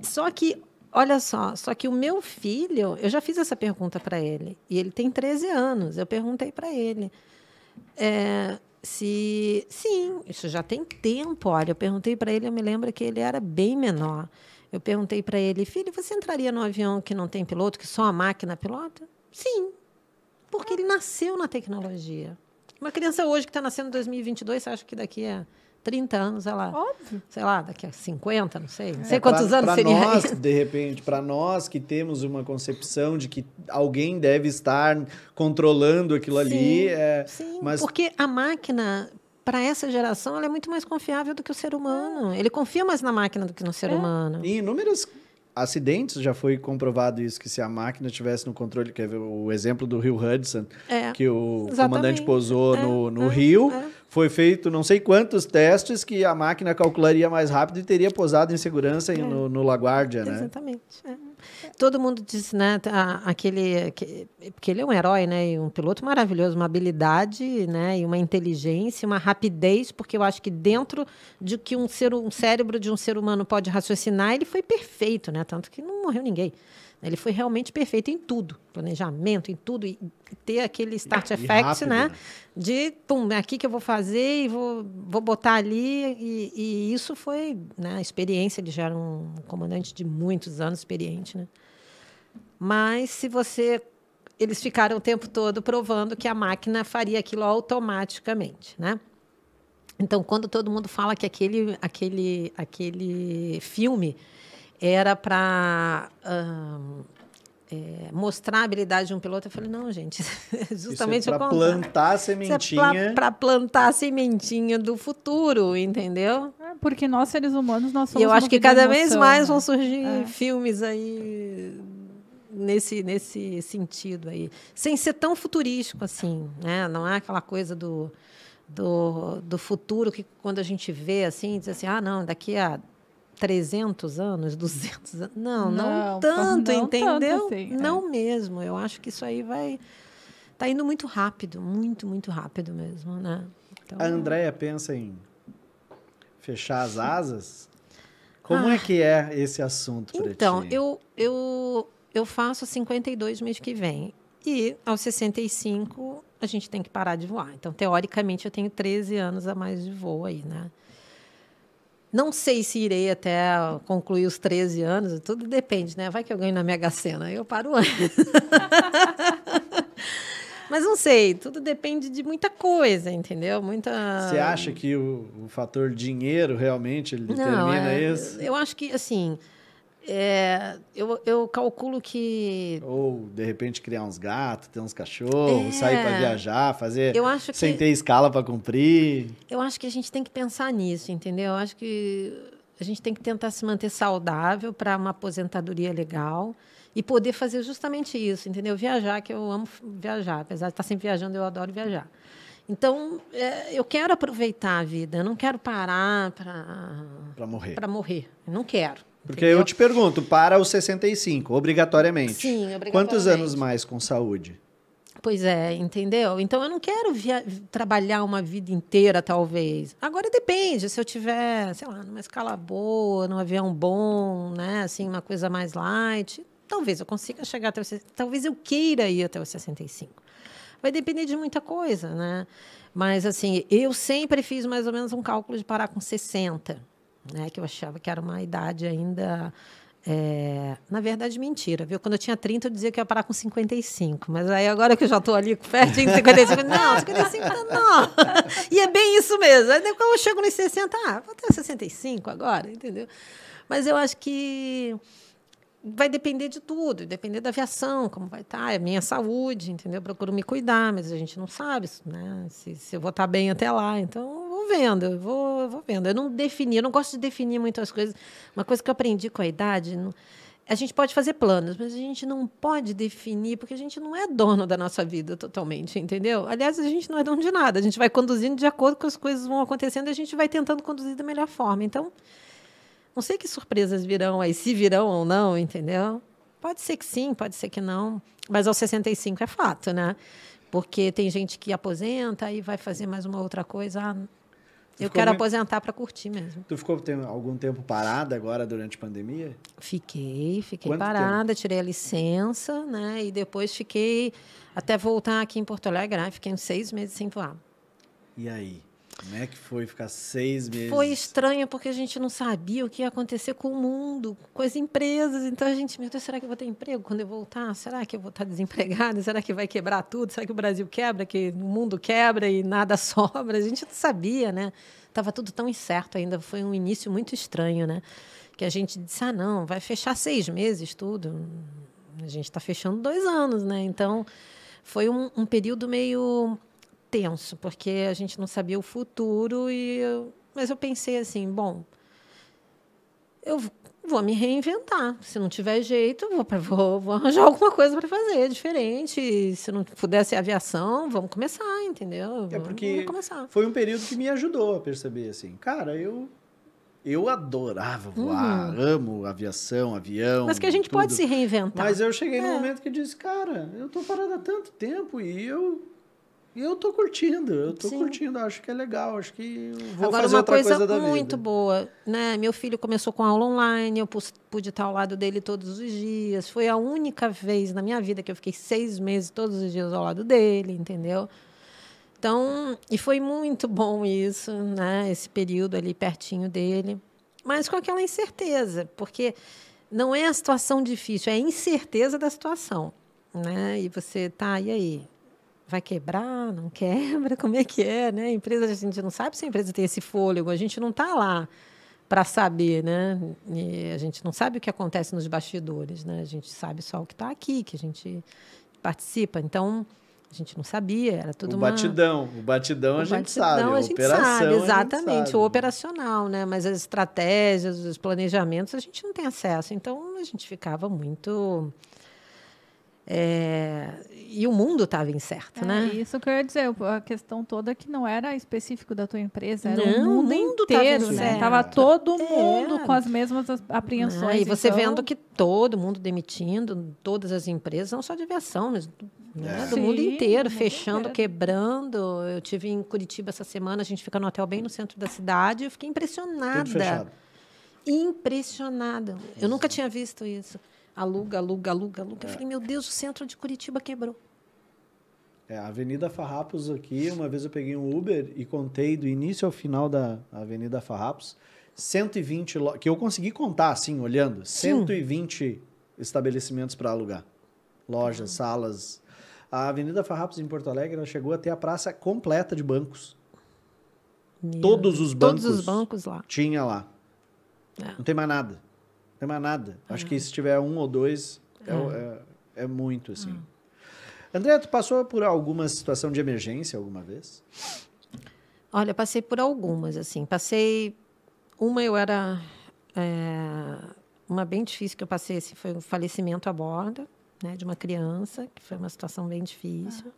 Só que, olha só, o meu filho, eu já fiz essa pergunta para ele, e ele tem 13 anos. Eu perguntei para ele sim, isso já tem tempo. Olha, eu perguntei para ele, eu me lembro que ele era bem menor. Eu perguntei para ele, filho, você entraria num avião que não tem piloto, que só a máquina pilota? Sim, porque ele nasceu na tecnologia. Uma criança hoje que está nascendo em 2022, você acha que daqui a 30 anos ela... Óbvio. Sei lá, daqui a 50, não sei. Não sei quantos anos seria. Nós, de repente, para nós que temos uma concepção de que alguém deve estar controlando aquilo ali. Sim, mas... porque a máquina... Para essa geração, ela é muito mais confiável do que o ser humano. Ele confia mais na máquina do que no ser humano. Em inúmeros acidentes já foi comprovado isso, que se a máquina estivesse no controle, quer ver o exemplo do Rio Hudson, que o comandante pousou no rio, foi feito não sei quantos testes que a máquina calcularia mais rápido e teria pousado em segurança no LaGuardia, né? Exatamente. Todo mundo diz, né, porque ele é um herói, né, e um piloto maravilhoso, uma habilidade, né, e uma inteligência, uma rapidez, porque eu acho que dentro de que um cérebro de um ser humano pode raciocinar, ele foi perfeito, né, tanto que não morreu ninguém. Ele foi realmente perfeito em tudo, planejamento, em tudo, e ter aquele start effect, rápido, né? De, é aqui que eu vou fazer e vou botar ali, e isso foi, né, a experiência. Ele já era um comandante de muitos anos, experiente, né? Mas eles ficaram o tempo todo provando que a máquina faria aquilo automaticamente, né? Então, quando todo mundo fala que aquele filme era para mostrar a habilidade de um piloto, eu falei, não, gente, justamente isso é para plantar a sementinha. Para plantar a sementinha do futuro, entendeu? Porque nós, seres humanos, nós somos. E eu acho que cada vez mais vão né? surgir filmes aí nesse sentido aí, sem ser tão futurístico assim, né? Não é aquela coisa do futuro que quando a gente vê assim, diz assim, não, daqui a 300 anos, 200 anos. Não tanto, entendeu? Tanto assim, não mesmo. Eu acho que isso aí tá indo muito rápido, muito, muito rápido mesmo, né? Então, a Andréia pensa em fechar as asas? Como é que é esse assunto para ti? Então, eu faço 52 mês que vem. E aos 65, a gente tem que parar de voar. Então, teoricamente, eu tenho 13 anos a mais de voo aí, né? Não sei se irei até concluir os 13 anos, tudo depende, né? Vai que eu ganho na Mega Sena, aí eu paro antes. Mas não sei, tudo depende de muita coisa, entendeu? Você acha que o fator dinheiro realmente ele determina isso? Eu acho que, assim, eu calculo que... Ou, de repente, criar uns gatos, ter uns cachorros, sair para viajar, fazer sem ter escala para cumprir. Eu acho que a gente tem que pensar nisso, entendeu? Eu acho que a gente tem que tentar se manter saudável para uma aposentadoria legal e poder fazer justamente isso, entendeu? Viajar, que eu amo viajar. Apesar de estar sempre viajando, eu adoro viajar. Então, eu quero aproveitar a vida, eu não quero parar para morrer. Eu não quero. Porque eu te pergunto, para os 65, obrigatoriamente. Sim, obrigatoriamente. Quantos anos mais com saúde? Pois é, entendeu? Então, eu não quero trabalhar uma vida inteira, talvez. Agora, depende. Se eu tiver, sei lá, numa escala boa, num avião bom, né? Assim, uma coisa mais light, talvez eu consiga chegar até os... Talvez eu queira ir até os 65. Vai depender de muita coisa, né? Mas, assim, eu sempre fiz mais ou menos um cálculo de parar com 60, né? Que eu achava que era uma idade ainda... na verdade, mentira, viu? Quando eu tinha 30, eu dizia que ia parar com 55. Mas aí, agora que eu já estou ali pertinho de 55, não, 55 não. E é bem isso mesmo. Aí, quando eu chego nos 60, vou ter 65 agora, entendeu? Mas eu acho que vai depender de tudo, depender da aviação, como vai estar, a minha saúde, entendeu? Eu procuro me cuidar, mas a gente não sabe, né? Se eu vou estar bem até lá. Então, eu vou vendo. Eu não gosto de definir muitas coisas. Uma coisa que eu aprendi com a idade, a gente pode fazer planos, mas a gente não pode definir, porque a gente não é dono da nossa vida totalmente, entendeu? Aliás, a gente não é dono de nada. A gente vai conduzindo de acordo com as coisas vão acontecendo e a gente vai tentando conduzir da melhor forma. Então, não sei que surpresas virão aí, se virão ou não, entendeu? Pode ser que sim, pode ser que não. Mas aos 65 é fato, né? Porque tem gente que aposenta e vai fazer mais uma outra coisa. Eu quero aposentar para curtir mesmo. Tu ficou algum tempo parada agora durante a pandemia? Fiquei Quanto parada, tempo? tirei a licença, né? E depois fiquei até voltar aqui em Porto Alegre. Fiquei uns 6 meses sem voar. E aí? Como é que foi ficar 6 meses? Foi estranho porque a gente não sabia o que ia acontecer com o mundo, com as empresas. Então a gente, meu Deus, será que eu vou ter emprego quando eu voltar? Será que eu vou estar desempregada? Será que vai quebrar tudo? Será que o Brasil quebra, que o mundo quebra e nada sobra? A gente não sabia, né? Estava tudo tão incerto ainda. Foi um início muito estranho, né? Que a gente disse, não, vai fechar 6 meses tudo. A gente está fechando 2 anos, né? Então foi um período meio tenso, porque a gente não sabia o futuro, mas eu pensei assim, bom, eu vou me reinventar. Se não tiver jeito, vou arranjar alguma coisa para fazer diferente. Se não puder ser aviação, vamos começar, entendeu? Porque vamos começar. foi um período que me ajudou a perceber, assim, cara, eu adorava voar, amo aviação, avião. Mas que a gente pode se reinventar. Mas eu cheguei num momento que disse, cara, eu tô parado há tanto tempo e eu tô curtindo, acho que é legal, acho que vou Agora, fazer outra coisa da vida. Uma coisa muito boa, né? Meu filho começou com aula online, eu pude estar ao lado dele todos os dias. Foi a única vez na minha vida que eu fiquei 6 meses todos os dias ao lado dele, entendeu? Então, e foi muito bom isso, né? Esse período ali pertinho dele. Mas com aquela incerteza, porque não é a situação difícil, é a incerteza da situação, né? E você tá, e aí? Vai quebrar, não quebra? Como é que é, né? A empresa, a gente não sabe se a empresa tem esse fôlego, a gente não está lá para saber, né? E a gente não sabe o que acontece nos bastidores, né? A gente sabe só o que está aqui, que a gente participa. Então, a gente não sabia, era tudo o batidão a gente sabe, a operação sabe, exatamente, a gente sabe. O operacional, né? Mas as estratégias, os planejamentos, a gente não tem acesso. Então, a gente ficava muito... E o mundo estava incerto, né? Isso que eu ia dizer, a questão toda que não era específico da tua empresa, era não, o mundo inteiro, né? Estava todo mundo com as mesmas apreensões. E você vendo que todo mundo demitindo, todas as empresas, não só de aviação, mas do mundo inteiro, fechando, quebrando. Eu tive em Curitiba essa semana, a gente fica no hotel bem no centro da cidade, eu fiquei impressionada. Tudo fechado. Impressionada. Eu nunca tinha visto isso. Aluga. Eu falei, meu Deus, o centro de Curitiba quebrou. A Avenida Farrapos aqui, uma vez eu peguei um Uber e contei do início ao final da Avenida Farrapos, 120, que eu consegui contar, assim, olhando, 120 estabelecimentos para alugar. Lojas, salas. A Avenida Farrapos em Porto Alegre, ela chegou a ter a praça completa de bancos. Todos os bancos lá. Tinha lá. Não tem mais nada. Não tem mais nada. Acho que se tiver 1 ou 2, é muito, assim. André, tu passou por alguma situação de emergência alguma vez? Olha, passei por algumas, assim. Eu era... uma bem difícil que eu passei, assim, foi um falecimento a bordo, né, de uma criança, que foi uma situação bem difícil.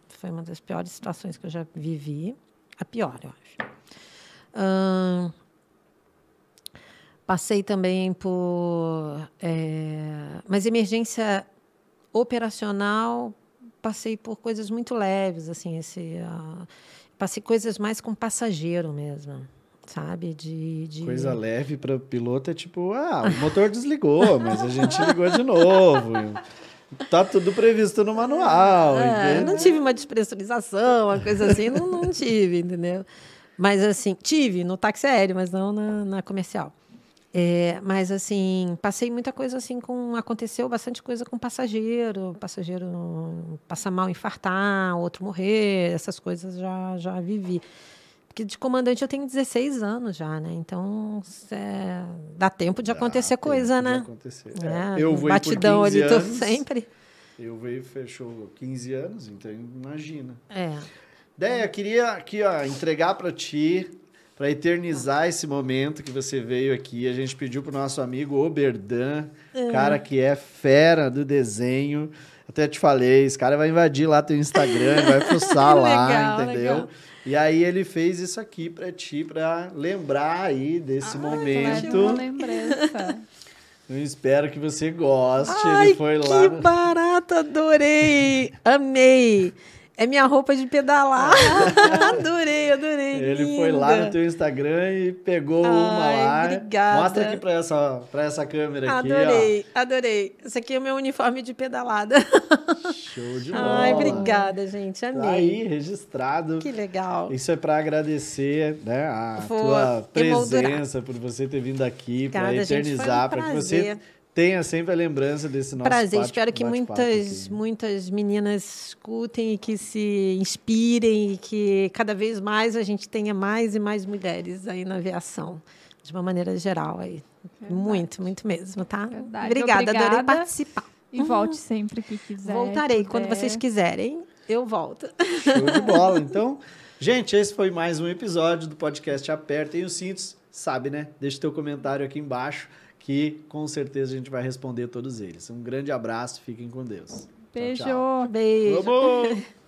Foi uma das piores situações que eu já vivi. A pior, eu acho. Passei também por... mas emergência operacional, passei por coisas muito leves, assim, passei coisas mais com passageiro mesmo, sabe? Coisa leve para piloto é tipo, o motor desligou, mas a gente ligou de novo. Tá tudo previsto no manual. Não tive uma despressurização, uma coisa assim, não tive, entendeu? Mas, assim, tive no táxi aéreo, mas não na comercial. Mas, assim, passei muita coisa assim aconteceu bastante coisa com passageiro passar mal, infartar, outro morrer, essas coisas já vivi. Porque de comandante eu tenho 16 anos já, né? Então, dá tempo de acontecer coisa, né? Acontecer. Eu vou batidão por 15 ali, anos, sempre. Eu veio fechou 15 anos, então imagina. É. Déia, queria aqui, entregar para ti, para eternizar esse momento que você veio aqui. A gente pediu pro nosso amigo Oberdan, cara que é fera do desenho. Até te falei, esse cara vai invadir lá teu Instagram, vai fuçar lá, legal, entendeu? legal. E aí ele fez isso aqui para ti, para lembrar aí desse momento. Uma lembrança. Eu espero que você goste. Ai, Ele foi lá. que barato, adorei! Amei! É minha roupa de pedalar. Adorei. Ele foi lá no teu Instagram e pegou uma lá. Obrigada. Mostra aqui pra essa câmera aqui, Adorei. Esse aqui é o meu uniforme de pedalada. Show de bola. Ai, obrigada, gente. Amei. Tá aí, registrado. Que legal. Isso é para agradecer, né, a tua presença, por você ter vindo aqui, para eternizar, para que você tenha sempre a lembrança desse nosso prazer. Espero que muitas meninas escutem e que se inspirem e que cada vez mais a gente tenha mais e mais mulheres aí na aviação, de uma maneira geral aí. Muito mesmo, tá? Verdade. Obrigada, adorei participar. E volte sempre que quiser. Voltarei, quando vocês quiserem, eu volto. Show de bola. Então, gente, esse foi mais um episódio do podcast Apertem os Cintos. Sabe, né? Deixa teu comentário aqui embaixo, que com certeza a gente vai responder todos eles. Um grande abraço, fiquem com Deus. Beijo. Tchau, tchau. Beijo. Vamos!